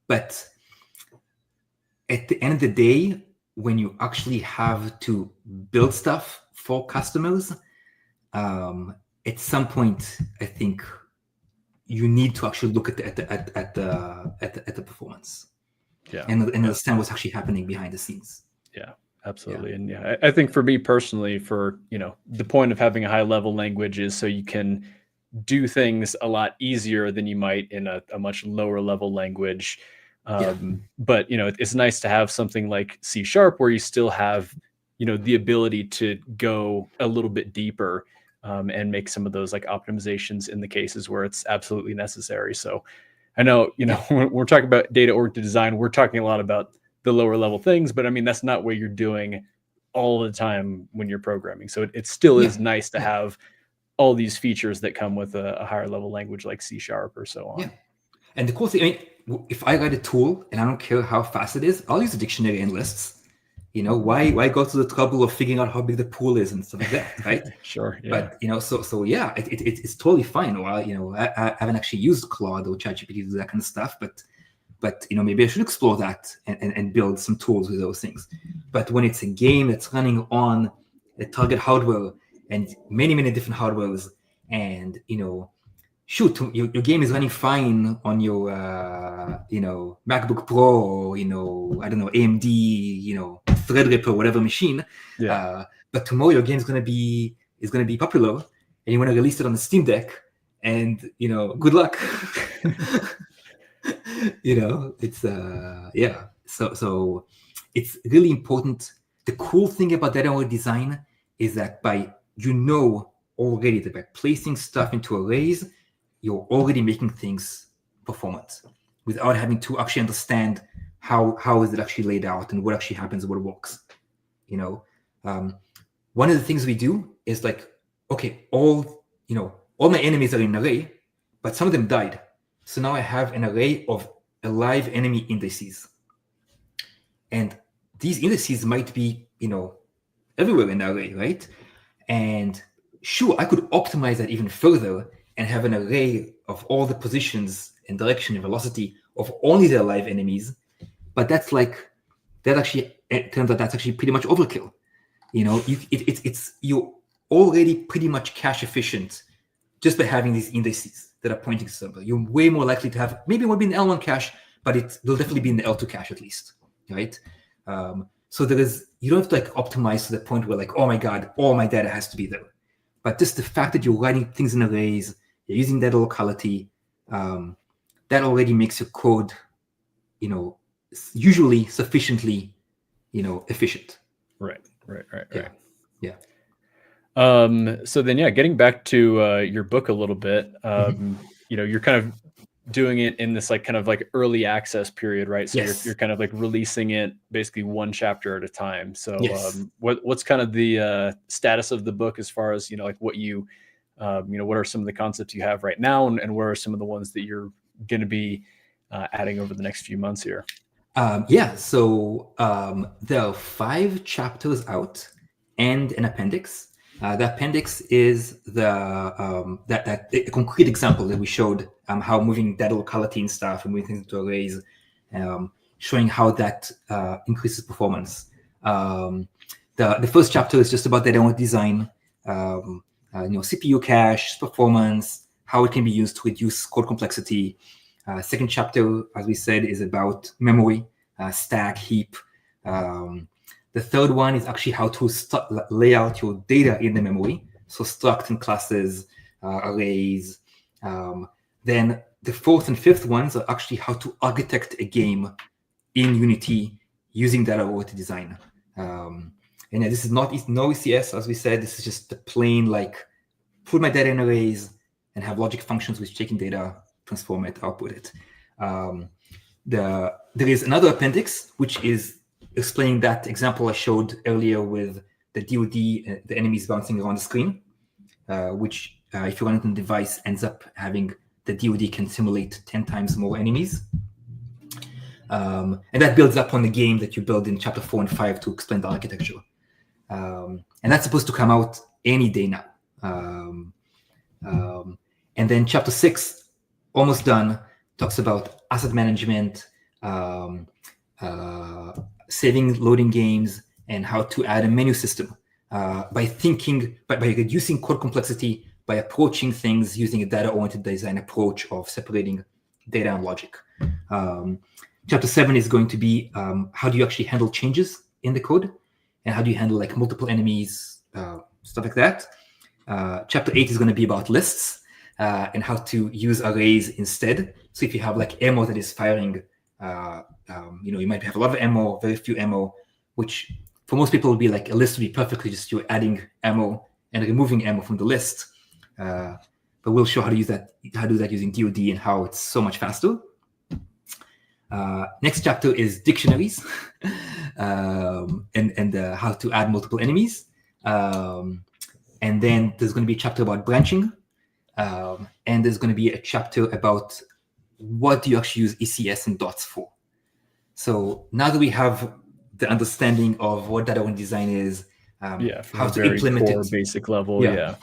But at the end of the day, when you actually have to build stuff for customers, at some point, I think you need to actually look at the performance, and understand what's actually happening behind the scenes. Yeah, absolutely. Yeah. And I think for me personally, for the point of having a high level language is so you can do things a lot easier than you might in a much lower level language. But it's nice to have something like C# where you still have the ability to go a little bit deeper and make some of those like optimizations in the cases where it's absolutely necessary. So I know when we're talking about data-oriented design, we're talking a lot about the lower level things, but I mean that's not what you're doing all the time when you're programming. So it still is nice to have all these features that come with a higher level language like C# or so on. Yeah. And the cool thing, I mean, if I write a tool and I don't care how fast it is, I'll use a dictionary and lists. Why go to the trouble of figuring out how big the pool is and stuff like that, right? Sure. Yeah. But so yeah, it's totally fine. Well, I haven't actually used Claude or ChatGPT to do that kind of stuff, but maybe I should explore that and build some tools with those things. But when it's a game that's running on a target hardware and many different hardwares, and shoot, your game is running fine on your MacBook Pro, or I don't know, AMD, Threadripper, whatever machine. But tomorrow your game is going to be popular, and you want to release it on the Steam Deck, and good luck. It's so it's really important. The cool thing about data design is that already that by placing stuff into arrays, you're already making things performant without having to actually understand how is it actually laid out and what actually happens and what works. One of the things we do is like, okay, all my enemies are in an array, but some of them died. So now I have an array of alive enemy indices. And these indices might be, everywhere in the array, right? And sure, I could optimize that even further and have an array of all the positions and direction and velocity of only the alive enemies. But it turns out that's actually pretty much overkill. You're already pretty much cache efficient just by having these indices that are pointing to something. You're way more likely to have, maybe it won't be in the L1 cache, but it will definitely be in the L2 cache at least, right? So you don't have to optimize to the point where oh my God, all my data has to be there. But just the fact that you're writing things in arrays, you're using data locality, that already makes your code, usually sufficiently, efficient. Right. Yeah. So then, getting back to your book a little bit, you're kind of doing it in this early access period, right? So you're kind of releasing it basically one chapter at a time. So what's kind of the status of the book as far as what you what are some of the concepts you have right now, and what are some of the ones that you're going to be adding over the next few months here? So there are 5 chapters out and an appendix. The appendix is a concrete example that we showed how moving data locality and stuff and moving things into arrays, showing how that increases performance. The first chapter is just about data design, CPU cache, performance, how it can be used to reduce code complexity. Second chapter, as we said, is about memory, stack, heap. The third one is actually how to lay out your data in the memory. So struct and classes, arrays. Then the fourth and fifth ones are actually how to architect a game in Unity using data-oriented design. And this is no ECS, as we said. This is just the plain put my data in arrays and have logic functions which take in data, transform it, output it. There is another appendix which is explaining that example I showed earlier with the DoD, the enemies bouncing around the screen, which if you run it on the device ends up having the DoD can simulate 10 times more enemies. And that builds up on the game that you build in chapter 4 and 5 to explain the architecture. And that's supposed to come out any day now. And then chapter 6, almost done, talks about asset management, saving loading games, and how to add a menu system by reducing code complexity, by approaching things using a data-oriented design approach of separating data and logic. Chapter 7 is going to be how do you actually handle changes in the code, and how do you handle multiple enemies, stuff like that. Chapter 8 is going to be about lists. and how to use arrays instead. So if you have like ammo that is firing, you might have a lot of ammo, very few ammo, which for most people would be like a list would be perfectly just you're adding ammo and removing ammo from the list. But we'll show how to do that using DoD and how it's so much faster. Next chapter is dictionaries and how to add multiple enemies. And then there's going to be a chapter about branching. And there's going to be a chapter about what do you actually use ECS and dots for. So now that we have the understanding of what data-oriented design is, how to implement it, basic level, yeah,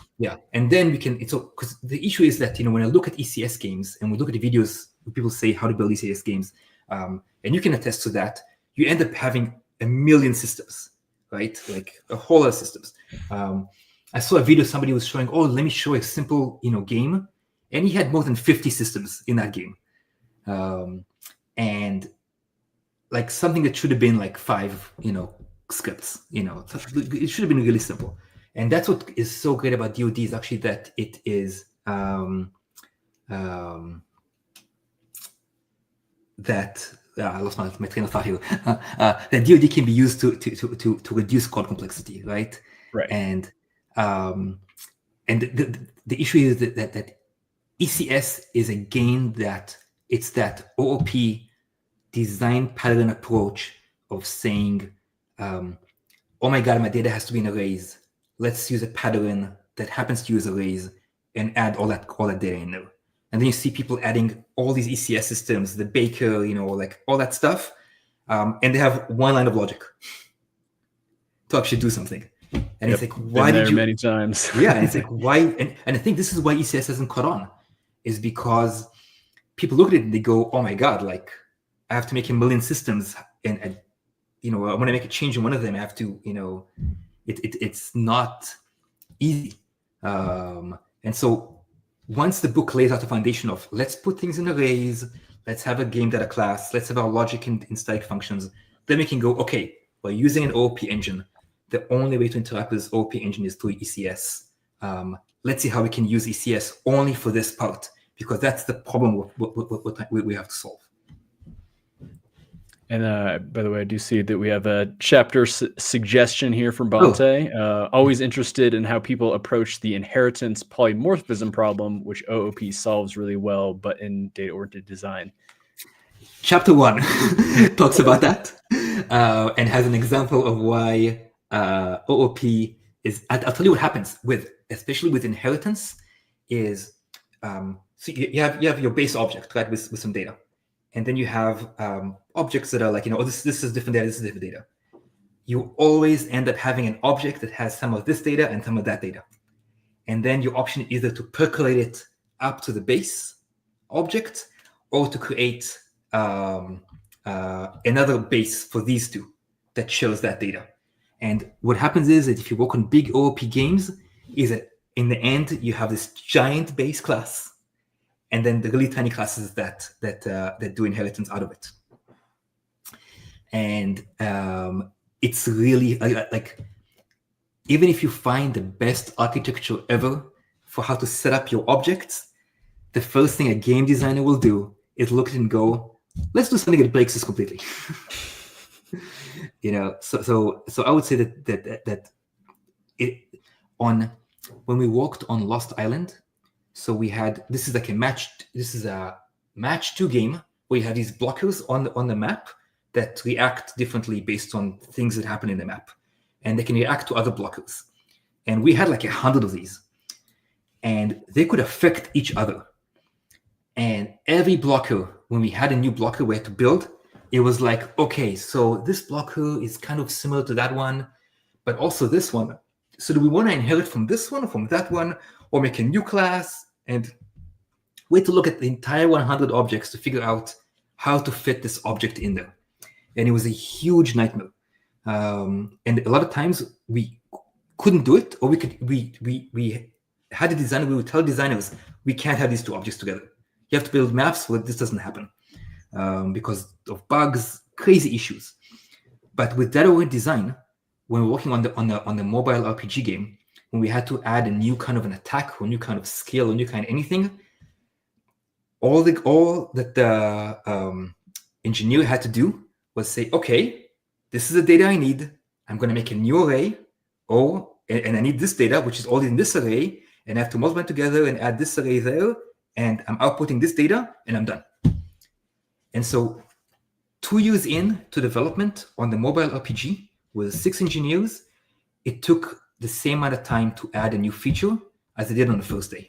and then we can. Because the issue is that when I look at ECS games and we look at the videos, people say how to build ECS games, and you can attest to that. You end up having a million systems, right? Like a whole lot of systems. I saw a video somebody was showing. Oh, let me show a simple game, and he had more than 50 systems in that game, and like something that should have been like 5, scripts. It should have been really simple. And that's what is so great about DoD is actually that it is that I lost my train of thought here. That DoD can be used to reduce code complexity, right? Right. And the issue is that ECS is again that it's that OOP design pattern approach of saying, oh my God, my data has to be in arrays. Let's use a pattern that happens to use arrays and add all that data in there. And then you see people adding all these ECS systems, the Baker, like all that stuff. And they have one line of logic to actually do something. And it's like, why did you? Many times. Yeah, and it's like, why? And I think this is why ECS hasn't caught on, is because people look at it and they go, oh my God, like I have to make a million systems and I want to make a change in one of them. I have to, it's not easy. And so once the book lays out the foundation of let's put things in arrays, let's have a game data class, let's have our logic in static functions, then we can go, okay, we're using an OOP engine. The only way to interact with this OOP engine is through ECS. Let's see how we can use ECS only for this part, because that's the problem we have to solve. And by the way, I do see that we have a chapter suggestion here from Bante. Always interested in how people approach the inheritance polymorphism problem, which OOP solves really well, but in data-oriented design. Chapter 1 talks about that and has an example of why OOP is. I'll tell you what happens especially with inheritance. Is so you have your base object, right, with some data. And then you have objects that are like, this is different data, this is different data. You always end up having an object that has some of this data and some of that data. And then your option is either to percolate it up to the base object or to create another base for these two that shows that data. And what happens is that if you work on big OOP games, is that in the end, you have this giant base class and then the really tiny classes that do inheritance out of it. And it's really like, even if you find the best architecture ever for how to set up your objects, the first thing a game designer will do is look at it and go, let's do something that breaks this completely. So I would say that when we worked on Lost Island, so we had, this is a match 2 game where you have these blockers on the map that react differently based on things that happen in the map, and they can react to other blockers. And we had like 100 of these, and they could affect each other. And every blocker, when we had a new blocker we had to build, it was like, okay, so this blocker is kind of similar to that one, but also this one. So do we want to inherit from this one or from that one, or make a new class? And we had to look at the entire 100 objects to figure out how to fit this object in there. And it was a huge nightmare. And a lot of times we couldn't do it, or we had a designer, we would tell designers, we can't have these two objects together. You have to build maps where this doesn't happen because of bugs, crazy issues. But with data-oriented design, when we're working on the mobile RPG game, when we had to add a new kind of an attack or new kind of skill or new kind of anything, all that the engineer had to do was say, okay, this is the data I need. I'm going to make a new array, and I need this data, which is all in this array, and I have to multiply together and add this array there, and I'm outputting this data, and I'm done. And so 2 years into development on the mobile RPG with 6 engineers, it took the same amount of time to add a new feature as it did on the first day.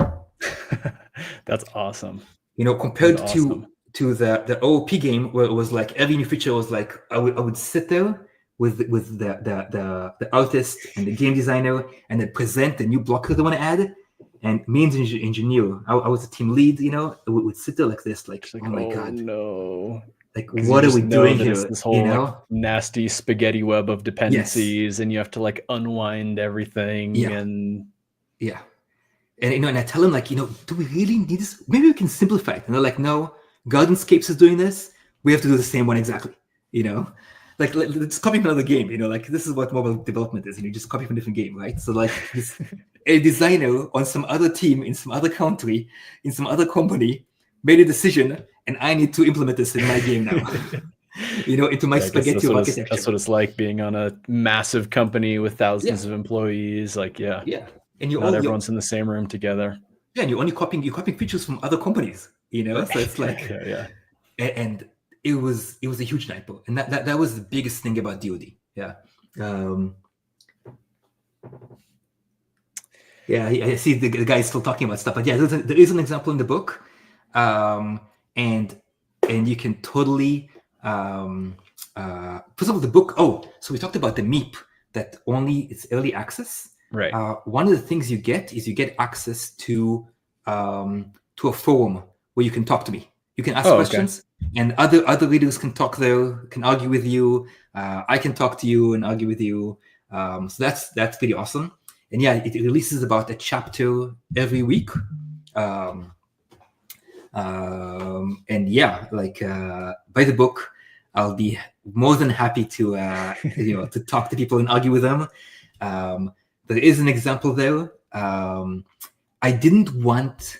That's awesome. Compared to the OOP game, where it was like every new feature was like I would sit there with the artist and the game designer and then present the new blocker they want to add. And me and the engineer, I was a team lead, would sit there like this, like, oh my God. No. Like, what are we doing here? This whole like, nasty spaghetti web of dependencies, and you have to like unwind everything. And I tell them, like, do we really need this? Maybe we can simplify it. And they're like, no, Gardenscapes is doing this. We have to do the same one exactly. Like let's copy from another game. Like this is what mobile development is. Just copy from a different game, right? So like a designer on some other team in some other country in some other company made a decision, and I need to implement this in my game now. Into my spaghetti architecture. That's what it's like being on a massive company with thousands of employees. Like, and not everyone's in the same room together. Yeah, and you're copying features from other companies. So it's like, and it was a huge nightmare, and that was the biggest thing about DoD. I see the guy still talking about stuff, but there is an example in the book, and you can totally first of all, the book. So we talked about the MEEP, that it's early access. Right. One of the things you get access to a forum where you can talk to me. You can ask questions, and other readers can talk there, can argue with you. I can talk to you and argue with you. So that's pretty awesome. And it releases about a chapter every week. Buy the book. I'll be more than happy to to talk to people and argue with them. There is an example there. I didn't want,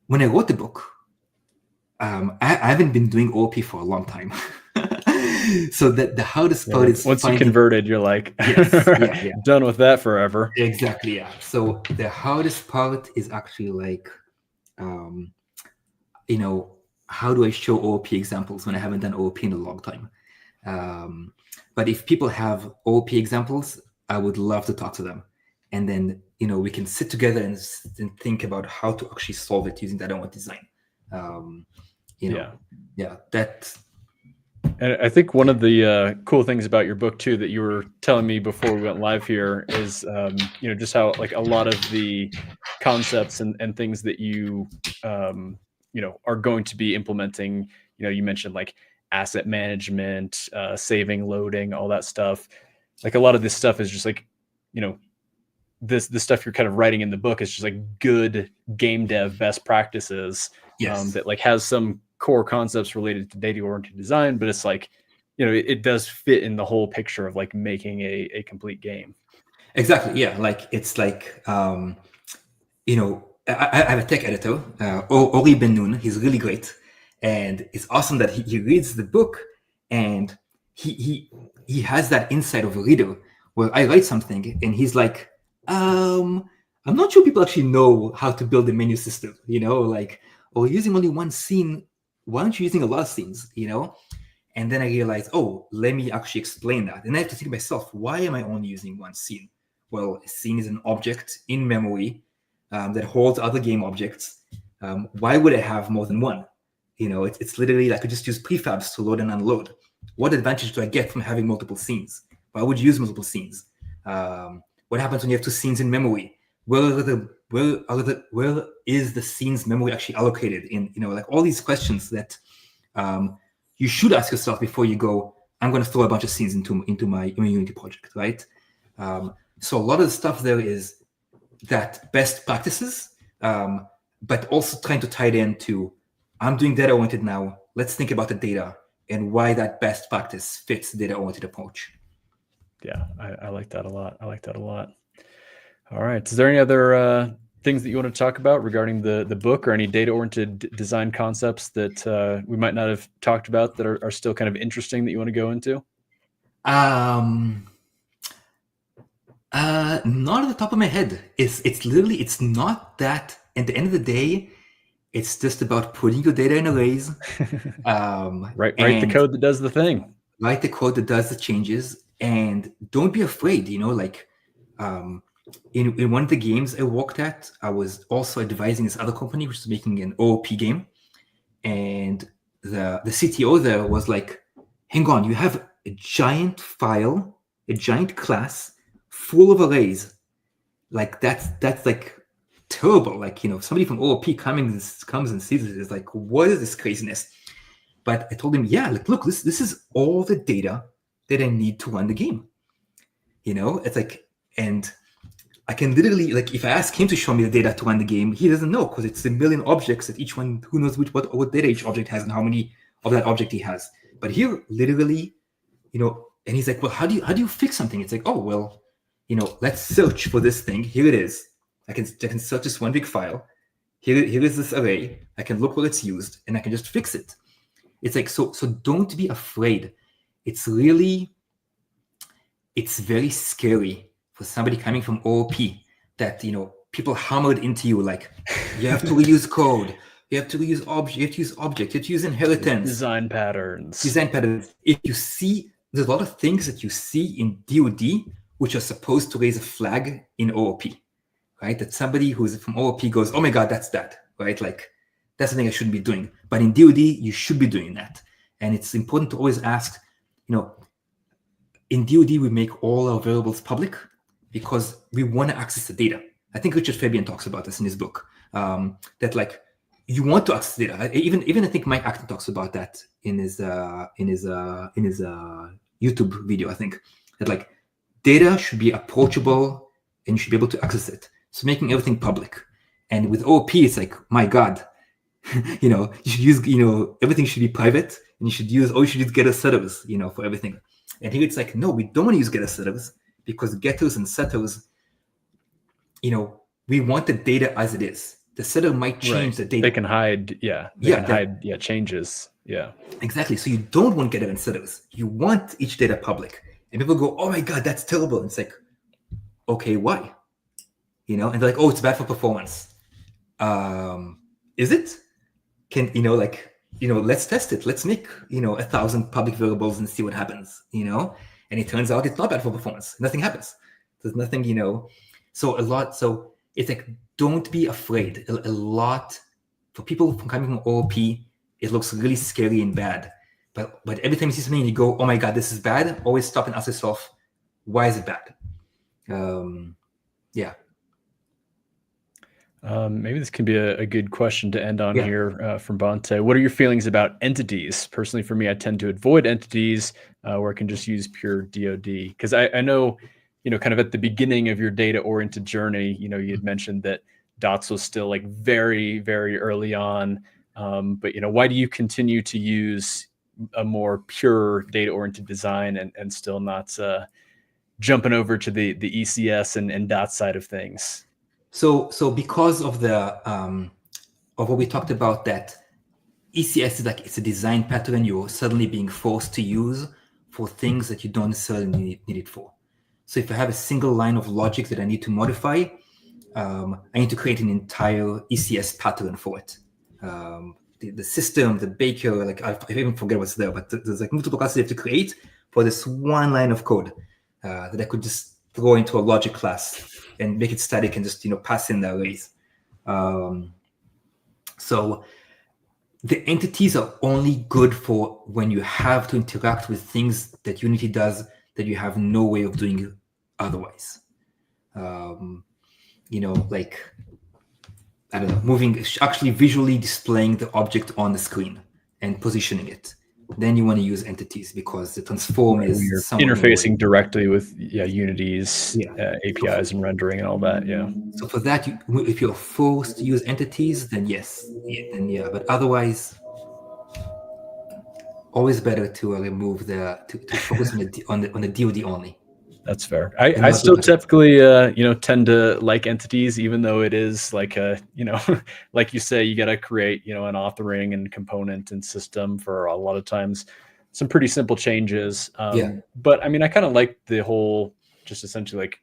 when I wrote the book, I haven't been doing OOP for a long time. So that the hardest part is once you converted, you're like, done with that forever. Exactly, yeah. So the hardest part is actually like, how do I show OOP examples when I haven't done OOP in a long time? But if people have OOP examples, I would love to talk to them. And then, we can sit together and think about how to actually solve it using that OOP design. And I think one of the cool things about your book too, that you were telling me before we went live here, is just how like a lot of the concepts and things that you are going to be implementing. You mentioned like asset management, saving, loading, all that stuff. Like a lot of this stuff is just like, this stuff you're kind of writing in the book is just like good game dev best practices. That like has some core concepts related to data-oriented design, but it's like, it does fit in the whole picture of like making a complete game. Exactly. Yeah. Like it's like, I have a tech editor, Ori Ben Noon. He's really great, and it's awesome that he reads the book, and he has that insight of a reader where I write something and he's like, I'm not sure people actually know how to build a menu system, or using only one scene. Why aren't you using a lot of scenes, And then I realized, let me actually explain that. And I have to think to myself, why am I only using one scene? Well, a scene is an object in memory that holds other game objects. Why would I have more than one? It's literally like I just use prefabs to load and unload. What advantage do I get from having multiple scenes? Why would you use multiple scenes? What happens when you have 2 scenes in memory? Where is the scene's memory actually allocated in? Like all these questions that you should ask yourself before you go, I'm going to throw a bunch of scenes into my Unity project, right? So a lot of the stuff there is that best practices, but also trying to tie it into, I'm doing data-oriented now. Let's think about the data and why that best practice fits the data-oriented approach. Yeah, I like that a lot. All right. Is there any other things that you want to talk about regarding the book, or any data-oriented design concepts that we might not have talked about that are still kind of interesting that you want to go into? Not at the top of my head. It's literally, it's not that. At the end of the day, it's just about putting your data in arrays. Write the code that does the thing. Write the code that does the changes, and don't be afraid. Like in one of the games I worked at, I was also advising this other company which was making an OOP game, and the CTO there was like, "Hang on, you have a giant file, a giant class full of arrays. Like that's like terrible. Like somebody from OOP comes and sees it, is like, what is this craziness?" But I told him, yeah, like, look, this is all the data that I need to run the game. It's like, and I can literally, like, if I ask him to show me the data to run the game, he doesn't know, because it's a million objects that each one, who knows what data each object has and how many of that object he has. But here, literally, and he's like, well, how do you fix something? It's like, oh, well, let's search for this thing. Here it is. I can search this one big file. Here is this array. I can look where it's used, and I can just fix it. It's like, so don't be afraid. It's very scary for somebody coming from OOP that, people hammered into you, like, you have to reuse code, you have to reuse object, you have to use object, you have to use inheritance. Design patterns. If you see, there's a lot of things that you see in DoD which are supposed to raise a flag in OOP, right? That somebody who's from OOP goes, oh my God, that's that, right? Like, that's something I shouldn't be doing. But in DoD, you should be doing that. And it's important to always ask, in DoD, we make all our variables public because we want to access the data. I think Richard Fabian talks about this in his book, that like, you want to access data. Even I think Mike Acton talks about that in his YouTube video, I think, that like, data should be approachable and you should be able to access it. So making everything public. And with OOP, it's like, my God, you should use, everything should be private, and you should use getter setters, for everything. And here it's like, no, we don't want to use getter setters, because getters and setters, we want the data as it is. The setter might change the data. They can hide, hide changes. Yeah. Exactly. So you don't want getter and setters. You want each data public. And people go, oh my God, that's terrible. And it's like, okay, why? And they're like, oh, it's bad for performance. Is it? Let's test it. Let's make, 1,000 public variables and see what happens, And it turns out it's not bad for performance. Nothing happens. There's nothing, So it's like, don't be afraid. A lot for people coming from OOP, it looks really scary and bad. But every time you see something and you go, oh my God, this is bad, always stop and ask yourself, why is it bad? Yeah. Maybe this can be a good question to end on here from Bante. What are your feelings about entities? Personally, for me, I tend to avoid entities where I can just use pure DoD. Because I know, kind of at the beginning of your data-oriented journey, you had mentioned that dots was still like very, very early on. But, why do you continue to use a more pure data-oriented design and still not jumping over to the ECS and dot side of things? So because of the of what we talked about, that ECS is like, it's a design pattern you're suddenly being forced to use for things that you don't necessarily need it for. So if I have a single line of logic that I need to modify, I need to create an entire ECS pattern for it. The system, the baker, like I even forget what's there, but there's like multiple classes you have to create for this one line of code that I could just throw into a logic class and make it static and just pass in the arrays. So the entities are only good for when you have to interact with things that Unity does that you have no way of doing otherwise. Like, I don't know, actually visually displaying the object on the screen and positioning it. Then you want to use entities, because the transform is interfacing directly with Unity's APIs and rendering and all that. Yeah. So for that, if you're forced to use entities, then yes, but otherwise, always better to remove to focus on the DoD only. That's fair. I still typically, tend to like entities, even though it is like a, like you say, you got to create, an authoring and component and system for a lot of times some pretty simple changes. But I mean, I kind of like the whole just essentially like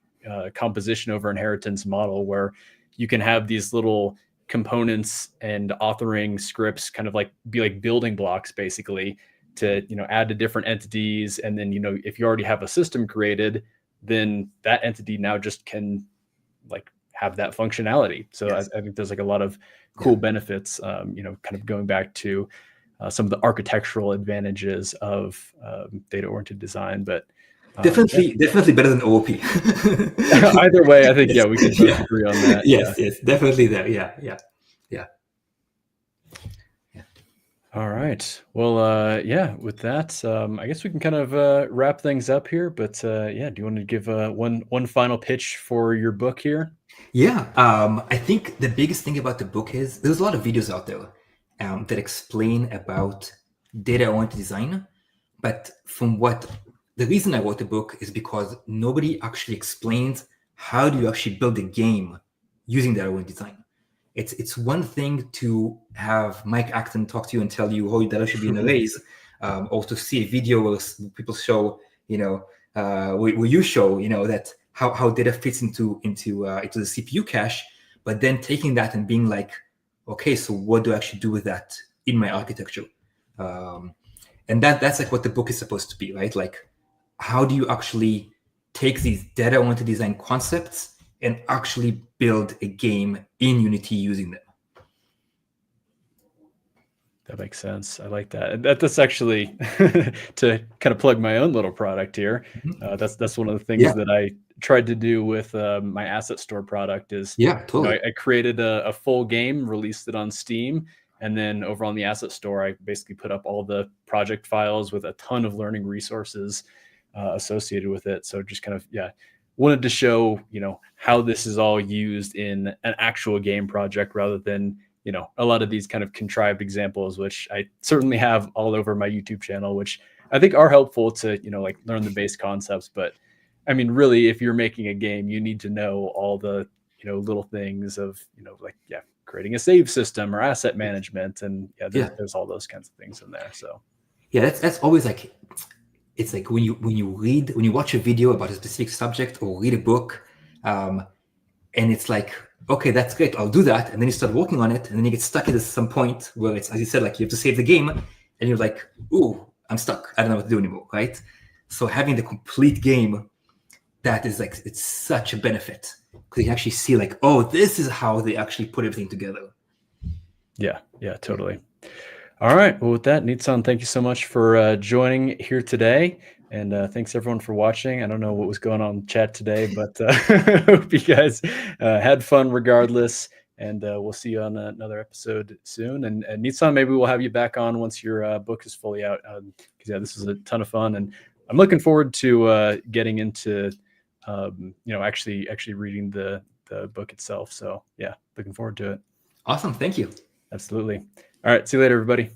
composition over inheritance model where you can have these little components and authoring scripts kind of like be like building blocks basically to, add to different entities. And then, if you already have a system created, then that entity now just can like have that functionality. So I think there's like a lot of cool benefits, kind of going back to some of the architectural advantages of data-oriented design, but definitely better than OOP. Either way, I think, we can both agree on that. Yes, definitely there. Yeah. All right. Well, with that, I guess we can kind of wrap things up here. But do you want to give one final pitch for your book here? Yeah. I think the biggest thing about the book is there's a lot of videos out there that explain about data-oriented design. But the reason I wrote the book is because nobody actually explains how do you actually build a game using data-oriented design. It's one thing to have Mike Acton talk to you and tell you how your data should be in arrays, or to see a video where people show, where you show, that how data fits into the CPU cache, but then taking that and being like, okay, so what do I actually do with that in my architecture? And that's like what the book is supposed to be, right? Like, how do you actually take these data-oriented design concepts and actually build a game in Unity using them? That makes sense. I like that. That's actually to kind of plug my own little product here. That's one of the things that I tried to do with my asset store product is, totally. I created a full game, released it on Steam, and then over on the asset store, I basically put up all the project files with a ton of learning resources associated with it. So just kind of, wanted to show, how this is all used in an actual game project rather than, a lot of these kind of contrived examples, which I certainly have all over my YouTube channel, which I think are helpful to, like learn the base concepts. But I mean, really, if you're making a game, you need to know all the, little things of, like, creating a save system or asset management. And there's all those kinds of things in there. So that's always like, it's like when you watch a video about a specific subject or read a book, and it's like, okay, that's great, I'll do that. And then you start working on it, and then you get stuck at some point where it's, as you said, like you have to save the game, and you're like, ooh, I'm stuck. I don't know what to do anymore, right? So having the complete game, that is like, it's such a benefit because you can actually see like, oh, this is how they actually put everything together. Yeah, totally. All right. Well, with that, Nitzan, thank you so much for joining here today. And thanks everyone for watching. I don't know what was going on in chat today, but I hope you guys had fun regardless. And we'll see you on another episode soon. And Nitzan, maybe we'll have you back on once your book is fully out. Because this is a ton of fun. And I'm looking forward to getting into, actually reading the book itself. So looking forward to it. Awesome. Thank you. Absolutely. All right. See you later, everybody.